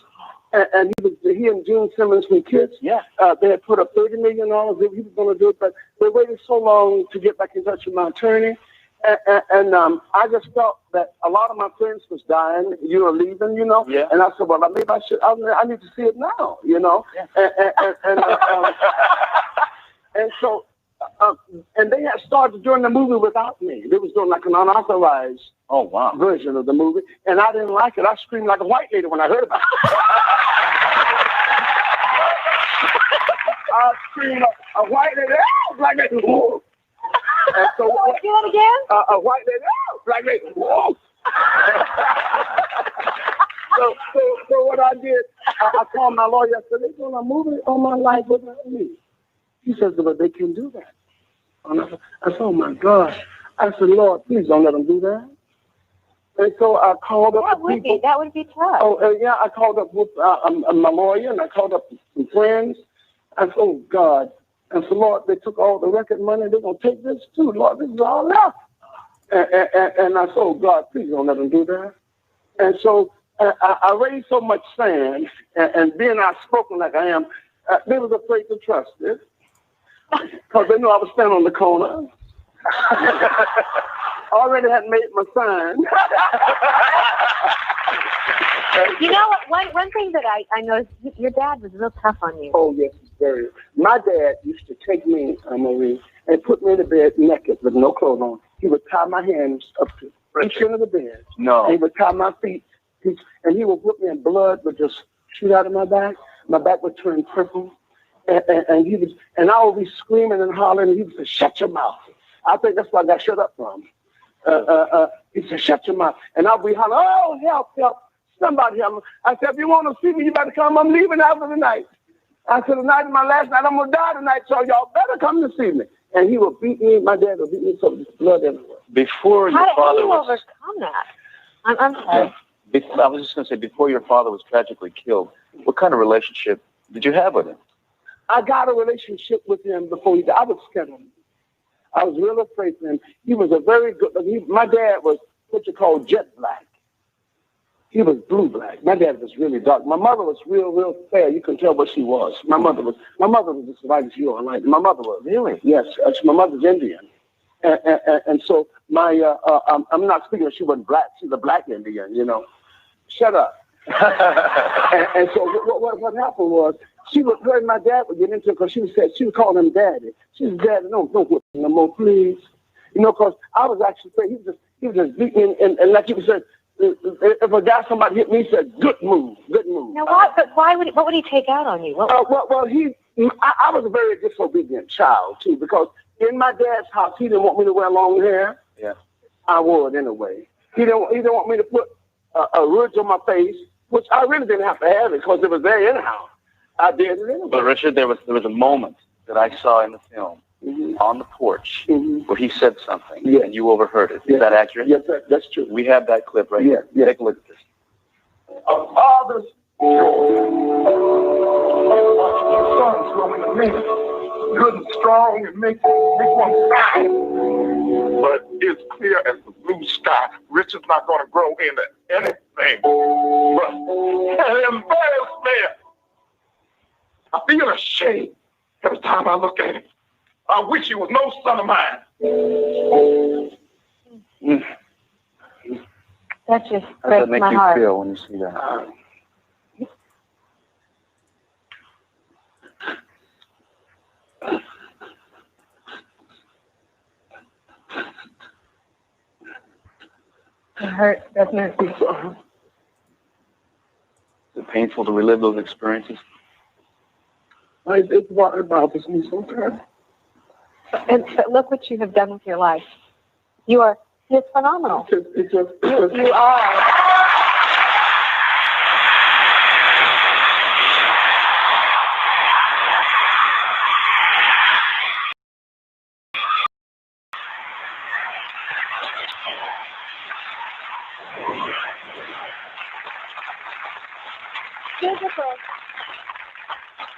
Speaker 4: and he and Gene Simmons from Kids.
Speaker 5: Yeah.
Speaker 4: They had put up $30 million. He was going to do it, but they waited so long to get back in touch with my attorney. And I just felt that a lot of my friends was dying, leaving,
Speaker 5: Yeah.
Speaker 4: And I said, well, maybe I should. I need to see it now,
Speaker 5: Yeah.
Speaker 4: And so, and they had started doing the movie without me. They was doing like an unauthorized version of the movie, and I didn't like it. I screamed like a white lady when I heard about it. I screamed like a white lady, like that. Whoa. And so,
Speaker 3: do that again?
Speaker 4: A white lady, like that. Whoa. So what I did, I called my lawyer. I said, they're doing a movie on my life without me. He says, but they can do that. And I said, oh my gosh. I said, Lord, please don't let them do that. And so I called up people.
Speaker 3: That would be tough.
Speaker 4: Oh, yeah, I called up with my lawyer, and I called up some friends. I said, oh God. And so, Lord, they took all the record money. They're going to take this too. Lord, this is all left. And I said, oh God, please don't let them do that. And so I raised so much sand, and being outspoken like I am, they was afraid to trust it. Because they knew I was standing on the corner. Already had made my sign.
Speaker 3: One thing that I noticed, your dad was real tough on you.
Speaker 4: Oh, yes, very. My dad used to take me, Marie, and put me in the bed naked with no clothes on. He would tie my hands up to each end of the bed.
Speaker 5: No.
Speaker 4: And he would tie my feet, and he would put me in blood, would just shoot out of my back. My back would turn purple. And I would be screaming and hollering, and he would say, shut your mouth. I think that's where I got shut up from. He said, shut your mouth. And I'll be hollering, oh, help, help. Somebody help me. I said, if you want to see me, you better come. I'm leaving after the night. I said, tonight is my last night. I'm going to die tonight, so y'all better come to see me. And he would beat me. My dad would beat me so there's blood everywhere.
Speaker 5: Before your father was...
Speaker 3: How did you overcome that? I'm sorry.
Speaker 5: I was just going to say, before your father was tragically killed, what kind of relationship did you have with him?
Speaker 4: I got a relationship with him before he died. I was scared of him. I was real afraid of him. He was a very good... my dad was what you call jet black. He was blue-black. My dad was really dark. My mother was real fair. You can tell what she was. My mother was as white as you are. Like my mother was.
Speaker 5: Really?
Speaker 4: Yes. My mother's Indian. And so I'm not speaking. She wasn't black. She's a black Indian. Shut up. and so what happened was her and my dad would get into it because she would call him daddy. She was, daddy, don't whip me no more, please. Because I was actually afraid. He was just beating me, and like you said, if somebody hit me, he said, good move.
Speaker 3: Now, what would he take out on you?
Speaker 4: I was a very disobedient child, too, because in my dad's house, he didn't want me to wear long hair.
Speaker 5: Yeah.
Speaker 4: I wore it anyway. He didn't want me to put a ridge on my face. which I really didn't have to have it because it was there anyhow. I did it anyway.
Speaker 5: But Richard, there was a moment that I saw in the film on the porch where he said something and you overheard it. Is that accurate?
Speaker 4: Yes, that's true.
Speaker 5: We have that clip right here.
Speaker 4: Yeah.
Speaker 5: Take a look at this.
Speaker 4: A father's son's growing a man, good and strong, and make one cry. But it's clear as the blue sky, Richard's not going to grow into anything but an embarrassed man. I feel ashamed every time I look at him. I wish he was no son of mine.
Speaker 3: That just
Speaker 5: How does
Speaker 3: breaks
Speaker 5: that make
Speaker 3: my
Speaker 5: you
Speaker 3: heart.
Speaker 5: feel when you see that?
Speaker 3: It hurts, doesn't it?
Speaker 5: Is it painful to relive those experiences?
Speaker 4: It bothers me sometimes.
Speaker 3: But look what you have done with your life. It's phenomenal. You are.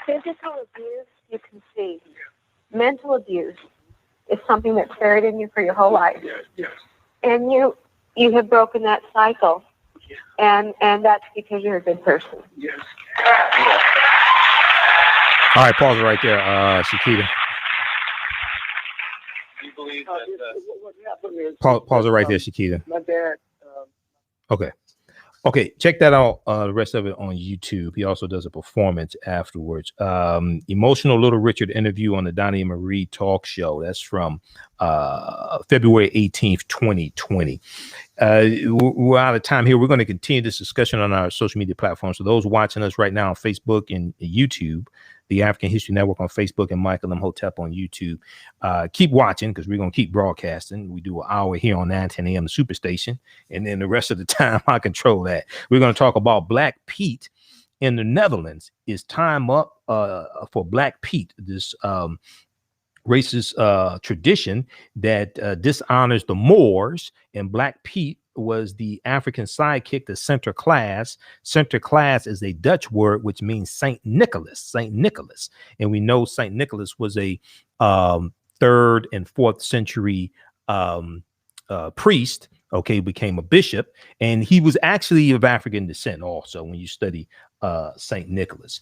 Speaker 3: Physical abuse, you can see. Mental abuse is something that's buried in you for your whole life.
Speaker 4: Yes.
Speaker 3: And you have broken that cycle. And that's because you're a good person.
Speaker 4: Yes.
Speaker 1: All right, pause it right there, Shakita.
Speaker 5: Do you believe that?
Speaker 4: What happened is
Speaker 1: Pause it right there, Shakita.
Speaker 4: my dad.
Speaker 1: Okay, check that out. The rest of it on YouTube. He also does a performance afterwards. Emotional Little Richard interview on the Donnie and Marie talk show. That's from February 18th, 2020. We're out of time here. We're going to continue this discussion on our social media platforms. So those watching us right now on Facebook and YouTube, the African History Network on Facebook, and Michael Imhotep on YouTube. Keep watching because we're going to keep broadcasting. We do an hour here on 910 a.m. the Superstation, and then the rest of the time I control that. We're going to talk about Black Pete in the Netherlands. Is time up for Black Pete, this racist tradition that dishonors the Moors, and Black Pete was the African sidekick to Sinterklaas. Sinterklaas is a Dutch word which means Saint Nicholas. And we know Saint Nicholas was a 3rd and 4th century priest, became a bishop, and he was actually of African descent also when you study Saint Nicholas.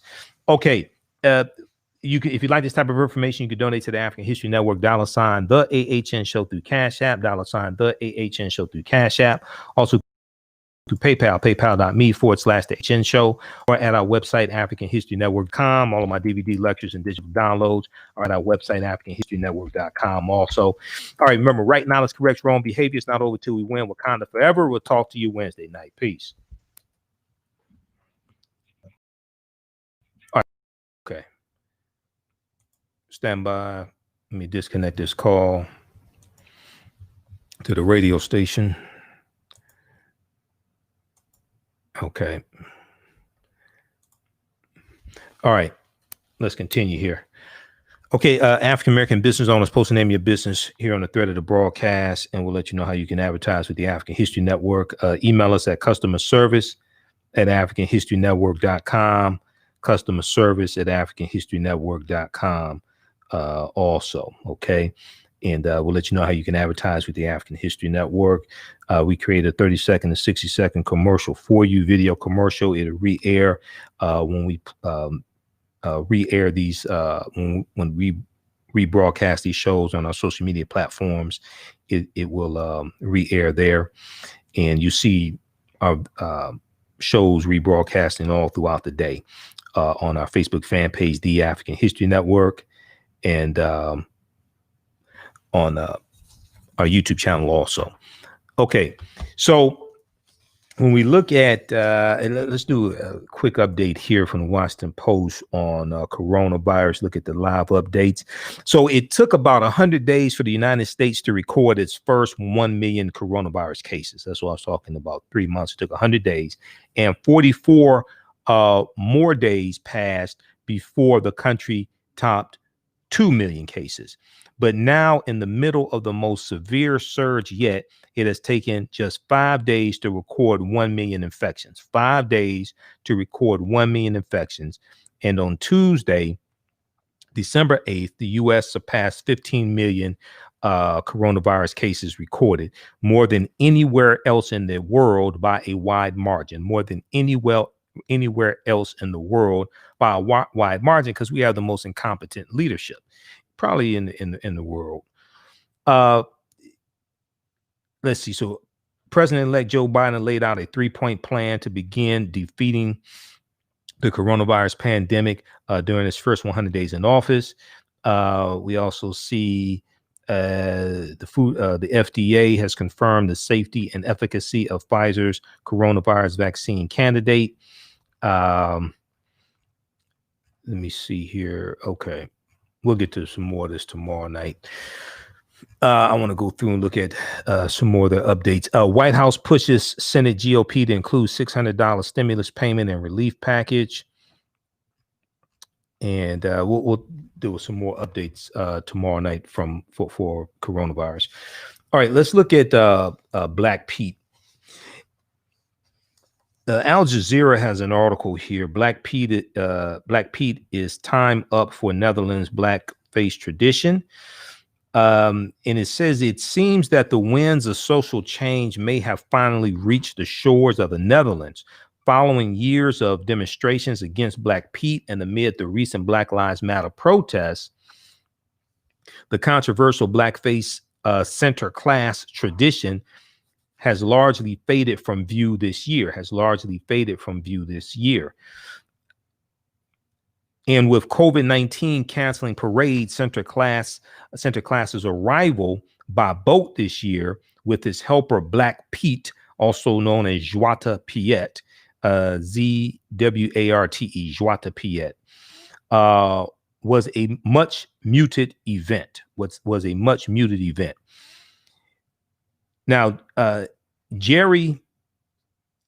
Speaker 1: You can, if you like this type of information, you can donate to the African History Network, $ the AHN Show through Cash App, $ the AHN Show through Cash App. Also through PayPal, paypal.me/the AHN Show, or at our website, AfricanHistoryNetwork.com. All of my DVD lectures and digital downloads are at our website, AfricanHistoryNetwork.com also. All right, remember, right now, let's correct wrong behavior. It's not over till we win. Wakanda forever. We'll talk to you Wednesday night. Peace. All right. Okay. Stand by. Let me disconnect this call to the radio station. Okay. All right. Let's continue here. Okay. African American business owners, post the name of your business here on the thread of the broadcast, and we'll let you know how you can advertise with the African History Network. Email us at customerservice@AfricanHistoryNetwork.com. Customerservice@AfricanHistoryNetwork.com. Also, okay, and we'll let you know how you can advertise with the African History Network. We created a 30-second to 60-second commercial for you, video commercial. It'll re-air when we re-air these when we rebroadcast these shows on our social media platforms. It will re-air there, and you see our shows rebroadcasting all throughout the day on our Facebook fan page, The African History Network, and on our YouTube channel also. Okay, so when we look at, let's do a quick update here from the Washington Post on coronavirus. Look at the live updates. So it took about 100 days for the United States to record its first 1 million coronavirus cases. That's what I was talking about. 3 months. It took 100 days, and 44 more days passed before the country topped 2 million cases. But now, in the middle of the most severe surge yet, it has taken just 5 days to record 1 million infections. 5 days to record 1 million infections. And on Tuesday, December 8th, the U.S. surpassed 15 million coronavirus cases recorded, more than anywhere else in the world by a wide margin, more than anywhere else in the world by a wide margin, because we have the most incompetent leadership probably in the world. Let's see. So President-elect Joe Biden laid out a 3-point plan to begin defeating the coronavirus pandemic during his first 100 days in office. We also see the FDA has confirmed the safety and efficacy of Pfizer's coronavirus vaccine candidate. Let me see here. Okay. We'll get to some more of this tomorrow night. I want to go through and look at some more of the updates. White House pushes Senate GOP to include $600 stimulus payment and relief package. And we'll do some more updates tomorrow night for coronavirus. All right, let's look at Black Pete. Al Jazeera has an article here. Black Pete is time up for Netherlands blackface tradition. And it says it seems that the winds of social change may have finally reached the shores of the Netherlands following years of demonstrations against Black Pete and amid the recent Black Lives Matter protests. The controversial blackface center class tradition has largely faded from view this year, And with COVID-19 canceling parade, center class's arrival by boat this year with his helper Black Pete, also known as Zwarte Piet, Z-W-A-R-T-E, Zwarte Piet, was a much muted event. Now, Jerry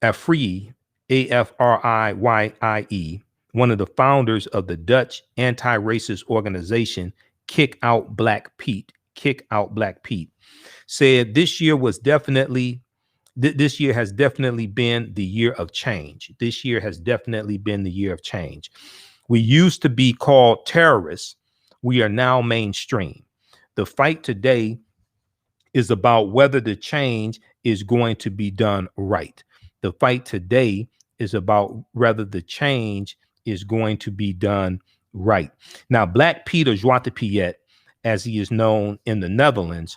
Speaker 1: Afriyie, A-F-R-I-Y-I-E, one of the founders of the Dutch anti-racist organization Kick Out Black Pete, said this year has definitely been the year of change. We used to be called terrorists. We are now mainstream. The fight today is about whether the change is going to be done right. The fight today is about whether the change is going to be done right. Now, Black Pete, or Zwarte Piet, as he is known in the Netherlands,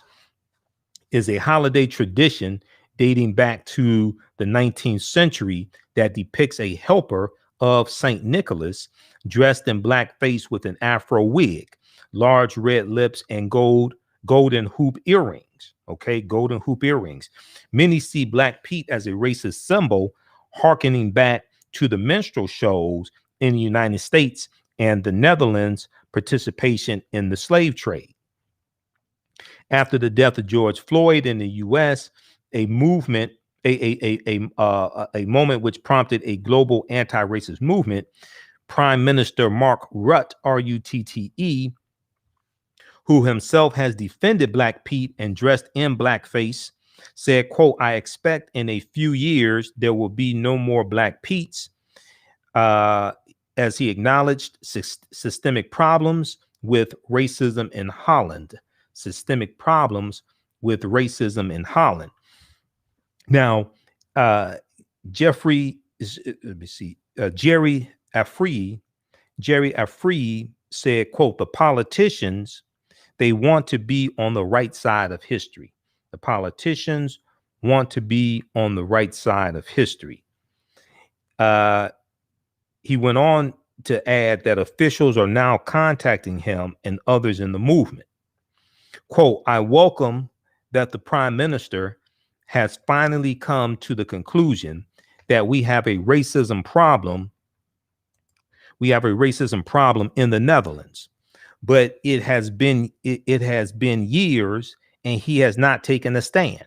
Speaker 1: is a holiday tradition dating back to the 19th century that depicts a helper of St. Nicholas dressed in blackface with an afro wig, large red lips, and golden hoop earrings. Golden hoop earrings. Many see Black Pete as a racist symbol, hearkening back to the minstrel shows in the United States and the Netherlands' participation in the slave trade. After the death of George Floyd in the U.S., a moment which prompted a global anti-racist movement, Prime Minister Mark Rutte, R-U-T-T-E, who himself has defended Black Pete and dressed in blackface, said, quote, "I expect in a few years there will be no more Black Petes," as he acknowledged systemic problems with racism in Holland. Now, Jerry Afriyie said, quote, "The politicians, they want to be on the right side of history. He went on to add that officials are now contacting him and others in the movement. Quote, "I welcome that the Prime Minister has finally come to the conclusion that we have a racism problem. We have a racism problem in the Netherlands, but it has been years, and he has not taken a stand,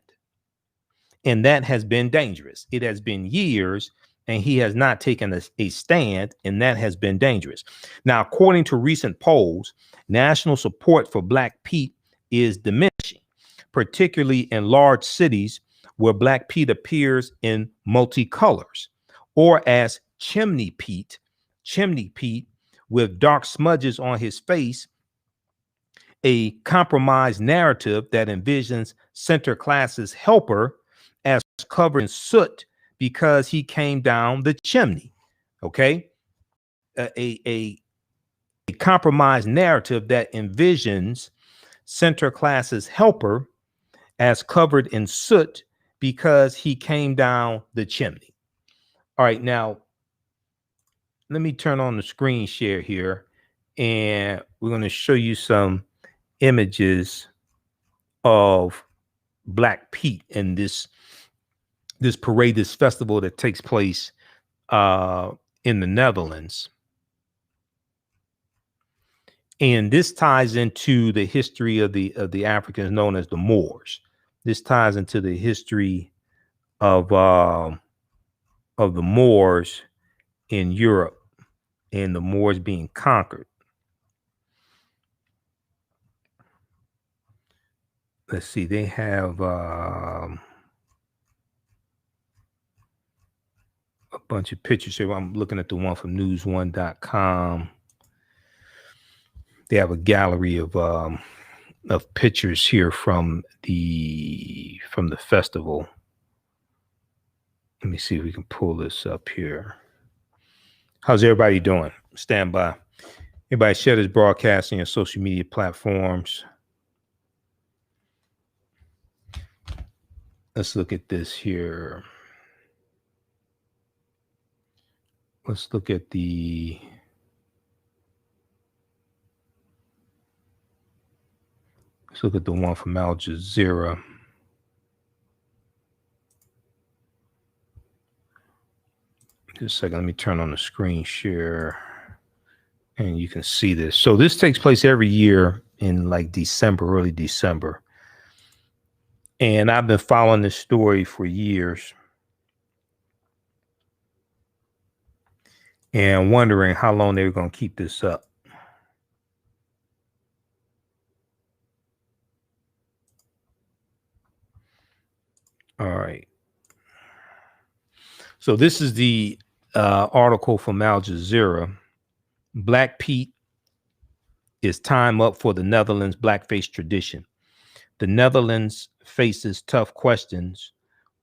Speaker 1: and that has been dangerous. It has been years, and he has not taken a stand, and that has been dangerous. Now, according to recent polls, national support for Black Pete is diminishing, particularly in large cities where Black Pete appears in multicolors, or as Chimney Pete with dark smudges on his face, a compromised narrative that envisions center class's helper as covered in soot because he came down the chimney. Okay. A compromised narrative that envisions center class's helper as covered in soot because he came down the chimney. All right. Now, let me turn on the screen share here, and we're going to show you some images of Black Pete and this parade, this festival that takes place in the Netherlands. And this ties into the history of the Africans known as the Moors. This ties into the history of the Moors in Europe, and the Moors being conquered. Let's see, they have a bunch of pictures here. I'm looking at the one from news1.com. They have a gallery of pictures here from the festival. Let me see if we can pull this up here. How's everybody doing? Stand by. Everybody share this broadcast on your social media platforms. Let's look at this here. Let's look at the one from Al Jazeera. Just a second, let me turn on the screen share and you can see this. So this takes place every year in like December, early December. And I've been following this story for years and wondering how long they were going to keep this up. All right. So this is the article from Al Jazeera. Black Pete is time up for the Netherlands blackface tradition. The Netherlands faces tough questions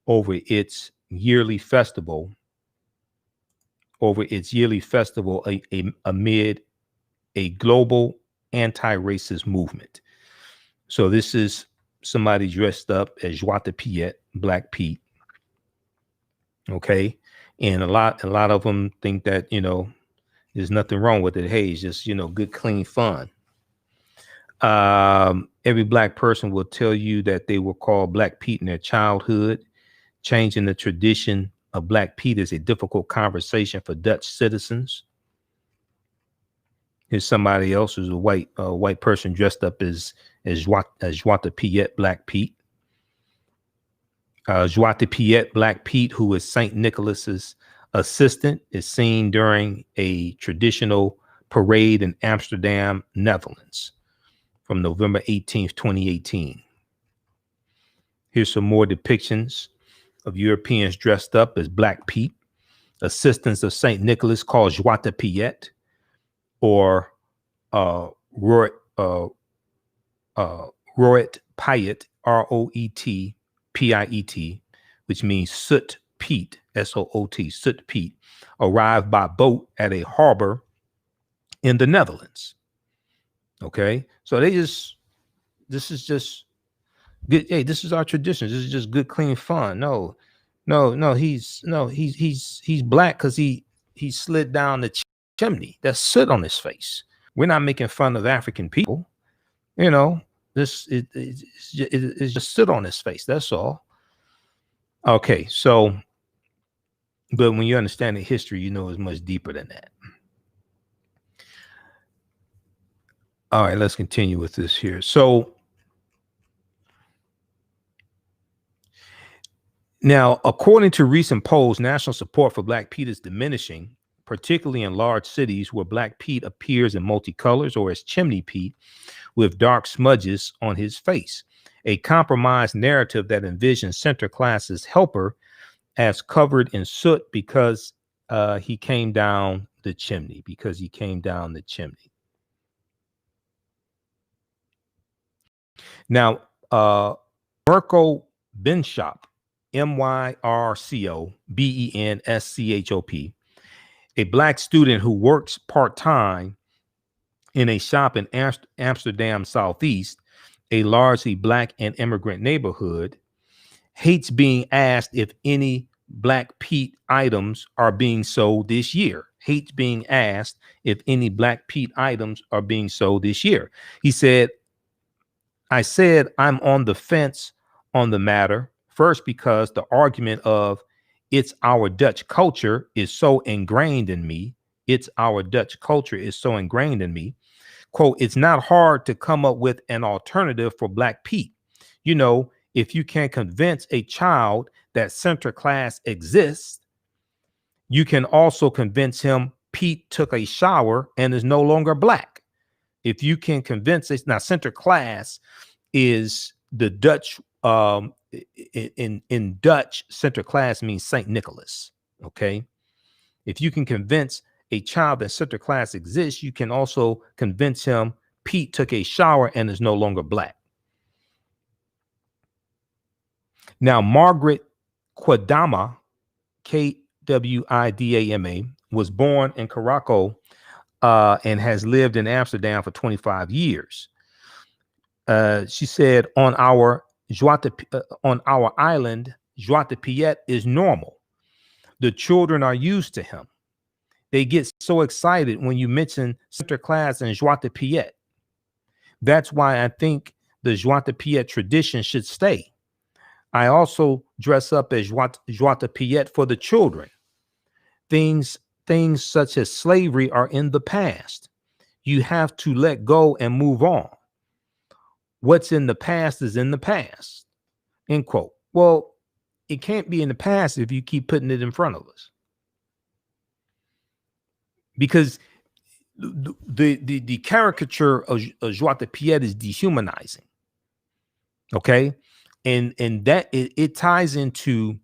Speaker 1: over its yearly festival, amid a global anti-racist movement. So this is somebody dressed up as Joie de Piet, Black Pete. Okay. And a lot of them think that, there's nothing wrong with it. Hey, it's just, good, clean fun. Every Black person will tell you that they were called Black Pete in their childhood. Changing the tradition of Black Pete is a difficult conversation for Dutch citizens. Here's somebody else who's a white person dressed up as Joie de Piet, Black Pete. Joie de Piet, Black Pete, who is St. Nicholas's assistant, is seen during a traditional parade in Amsterdam, Netherlands, from November 18th, 2018. Here's some more depictions of Europeans dressed up as Black Pete, assistants of St. Nicholas called Joie de Piet, or Roet Piet, Roet Piet, which means Soot Pete, S-O-O-T, Soot Pete, arrived by boat at a harbor in the Netherlands. Okay, so this is just good. Hey, this is our tradition. This is just good, clean fun. No, he's Black because he slid down the chimney. That's soot on his face. We're not making fun of African people. It's just soot on his face. That's all. Okay, so But when you understand the history, you know it's much deeper than that. All right, let's continue with this here. So now, according to recent polls, national support for Black Pete is diminishing, particularly in large cities where Black Pete appears in multicolors or as Chimney Pete with dark smudges on his face, a compromised narrative that envisions center class's helper as covered in soot because he came down the chimney, Now, Mirko Benschop, Myrcobenschop, a Black student who works part-time in a shop in Amsterdam Southeast, a largely Black and immigrant neighborhood, hates being asked if any Black Pete items are being sold this year. Hates being asked if any Black Pete items are being sold this year. He said, I said I'm on the fence on the matter, first because the argument of it's our Dutch culture is so ingrained in me. Quote, it's not hard to come up with an alternative for Black Pete. You know, if you can convince a child that center class exists, you can also convince him Pete took a shower and is no longer Black. If you can convince it, now center class is the Dutch, in Dutch, center class means Saint Nicholas. Okay. If you can convince a child that center class exists, you can also convince him Pete took a shower and is no longer Black. Now, Margaret Quidama, Kwidama, was born in Caracal and has lived in Amsterdam for 25 years. She said, on our island, Zwarte Piet is normal. The children are used to him. They get so excited when you mention center class and Zwarte Piet. That's why I think the Zwarte Piet tradition should stay. I also dress up as Zwarte Piet for the children. Things such as slavery are in the past. You have to let go and move on. What's in the past is in the past. End quote. Well, it can't be in the past if you keep putting it in front of us. Because the caricature of Zwarte Piet is dehumanizing. Okay. And that it ties into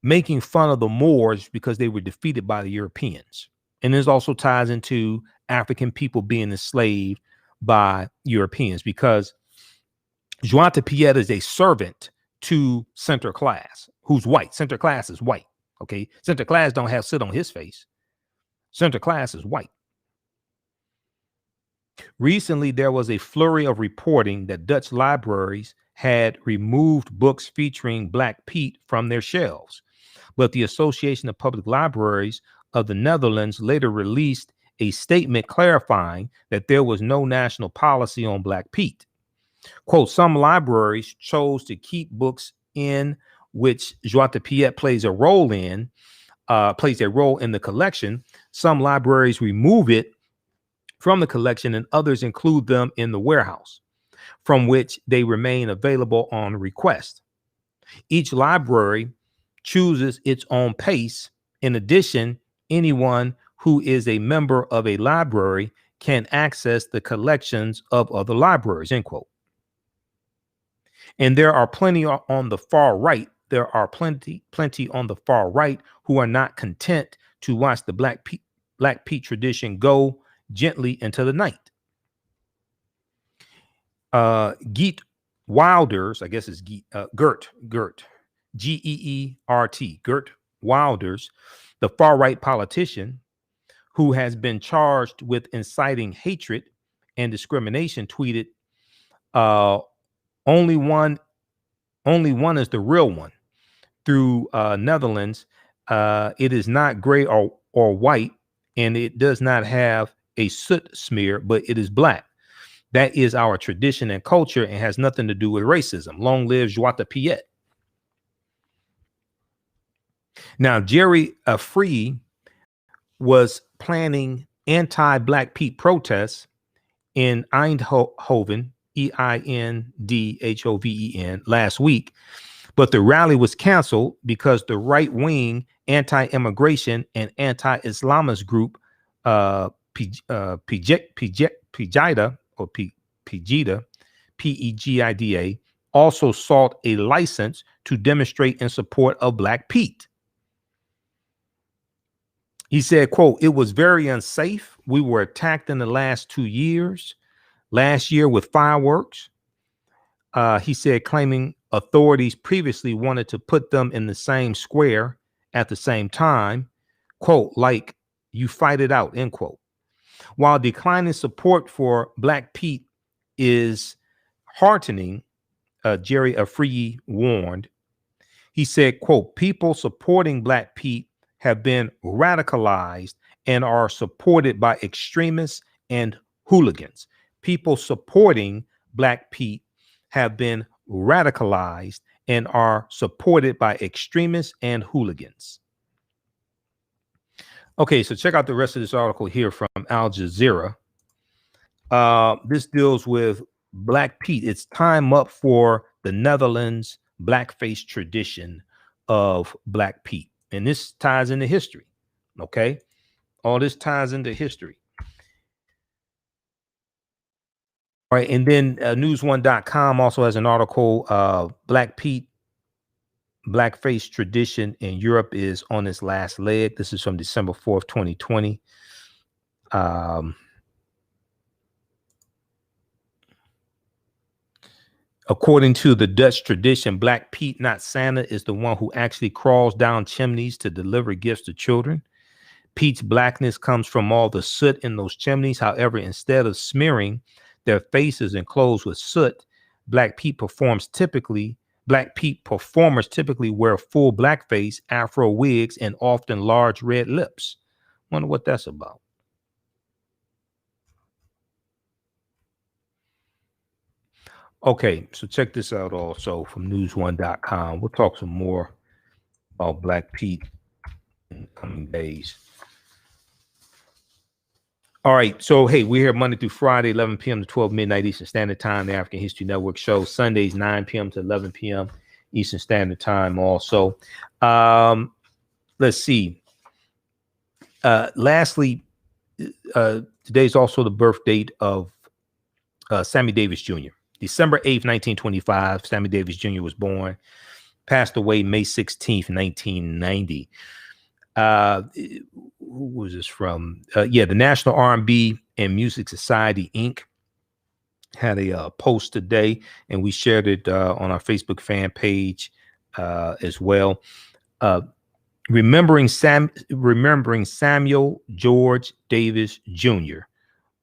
Speaker 1: making fun of the Moors because they were defeated by the Europeans. And this also ties into African people being enslaved by Europeans, because Zwarte Piet is a servant to center class, who's white. Center class is white. Okay. Center class don't have soot on his face. Center class is white. Recently, there was a flurry of reporting that Dutch libraries had removed books featuring Black Pete from their shelves. But the Association of Public Libraries of the Netherlands later released a statement clarifying that there was no national policy on Black Pete. Quote, some libraries chose to keep books in which Zwarte Piet plays a role in the collection. Some libraries remove it from the collection, and others include them in the warehouse, from which they remain available on request. Each library chooses its own pace. In addition, anyone who is a member of a library can access the collections of other libraries, end quote. And there are plenty on the far right. There are plenty on the far right who are not content to watch the Black Pete tradition go gently into the night. Geert Wilders, I guess it's Geert, G-E-E-R-T, Geert Wilders, the far right politician who has been charged with inciting hatred and discrimination, tweeted, only one is the real one. Through Netherlands, it is not gray or white, and it does not have a soot smear, but it is Black. That is our tradition and culture and has nothing to do with racism. Long live Zwarte Piet. Now, Jerry Free was planning anti-Black Pete protests in Eindhoven, Eindhoven, last week, but the rally was canceled because the right-wing anti-immigration and anti-Islamist group Pegida, or Pegida, Pegida, also sought a license to demonstrate in support of Black Pete. He said, quote, "It was very unsafe. We were attacked in the last 2 years, last year with fireworks." He said, claiming authorities previously wanted to put them in the same square at the same time, quote, "like you fight it out," end quote. While declining support for Black Pete is heartening, Jerry Afriyie warned. He said, quote, "People supporting Black Pete have been radicalized and are supported by extremists and hooligans. People supporting Black Pete have been radicalized and are supported by extremists and hooligans." Okay, so check out the rest of this article here from Al Jazeera. This deals with Black Pete. It's time up for the Netherlands blackface tradition of Black Pete. And this ties into history. Okay. All this ties into history. All right. And then news1.com also has an article, Black Pete blackface tradition in Europe is on its last leg. This is from December 4th, 2020. According to the Dutch tradition, Black Pete, not Santa, is the one who actually crawls down chimneys to deliver gifts to children. Pete's blackness comes from all the soot in those chimneys. However, instead of smearing their faces and clothes with soot, Black Pete performers typically wear full blackface, afro wigs, and often large red lips. Wonder what that's about. Okay, so check this out also from news1.com. We'll talk some more about Black Pete in the coming days. All right, so hey, we're here Monday through Friday, 11 p.m. to 12 midnight Eastern Standard Time, the African History Network show. Sundays, 9 p.m. to 11 p.m. Eastern Standard Time also. Let's see. Lastly, today's also the birth date of Sammy Davis Jr. December 8th, 1925, Sammy Davis Jr. was born, passed away May 16th, 1990. Who was this from? The National R&B and Music Society, Inc. had a post today, and we shared it on our Facebook fan page as well. Remembering Samuel George Davis Jr.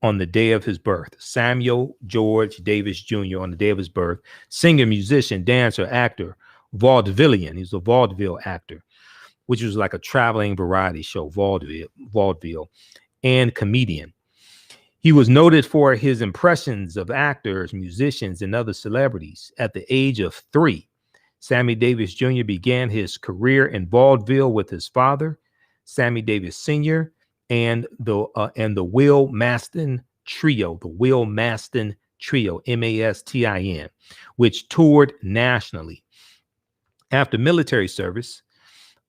Speaker 1: on the day of his birth. Samuel George Davis Jr. on the day of his birth. Singer, musician, dancer, actor, vaudevillian. He's a vaudeville actor, which was like a traveling variety show, vaudeville, and comedian. He was noted for his impressions of actors, musicians, and other celebrities. At the age of 3, Sammy Davis Jr. began his career in vaudeville with his father, Sammy Davis Sr., and the Will Mastin Trio, Mastin, which toured nationally. After military service,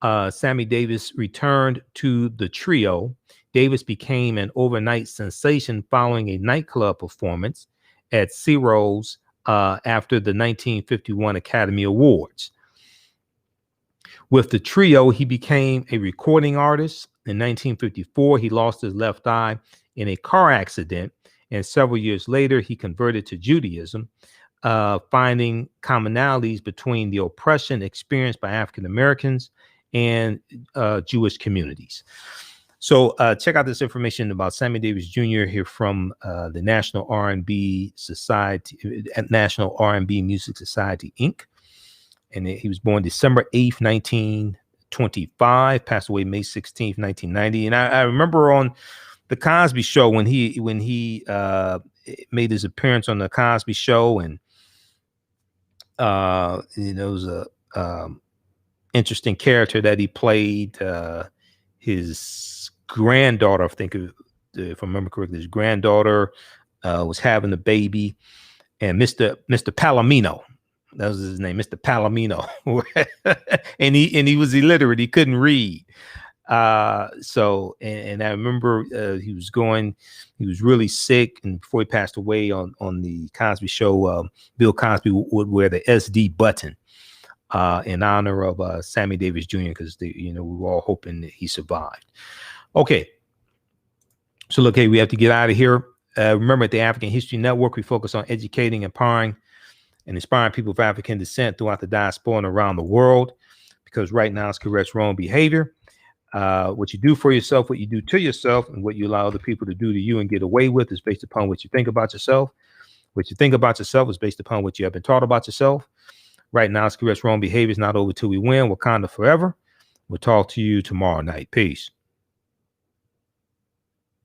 Speaker 1: Sammy Davis returned to the trio. Davis became an overnight sensation following a nightclub performance at Ciro's after the 1951 Academy Awards. With the trio, he became a recording artist. In 1954, he lost his left eye in a car accident, and several years later, he converted to Judaism, finding commonalities between the oppression experienced by African Americans and Jewish communities. So check out this information about Sammy Davis Jr. here from the National R&B Society, National R&B Music Society, Inc. And he was born December 8th, 1925, passed away May 16th, 1990. And I remember on the Cosby Show when he made his appearance on the Cosby Show, and it was a interesting character that he played. His granddaughter, I think, if I remember correctly, his granddaughter was having a baby, and Mr. Palomino, that was his name, Mr. Palomino, and he was illiterate. He couldn't read. So I remember he was really sick, and before he passed away on the Cosby Show, Bill Cosby would wear the SD button in honor of Sammy Davis Jr. because we were all hoping that he survived. Okay, so look, hey, we have to get out of here. Remember, at the African History Network, we focus on educating, empowering, and inspiring people of African descent throughout the diaspora and around the world, because right now it's corrects wrong behavior. What you do for yourself, what you do to yourself, and what you allow other people to do to you and get away with is based upon what you think about yourself. What you think about yourself is based upon what you have been taught about yourself. Right now, it's corrects wrong behavior is not over till we win. Wakanda forever. We'll talk to you tomorrow night. Peace.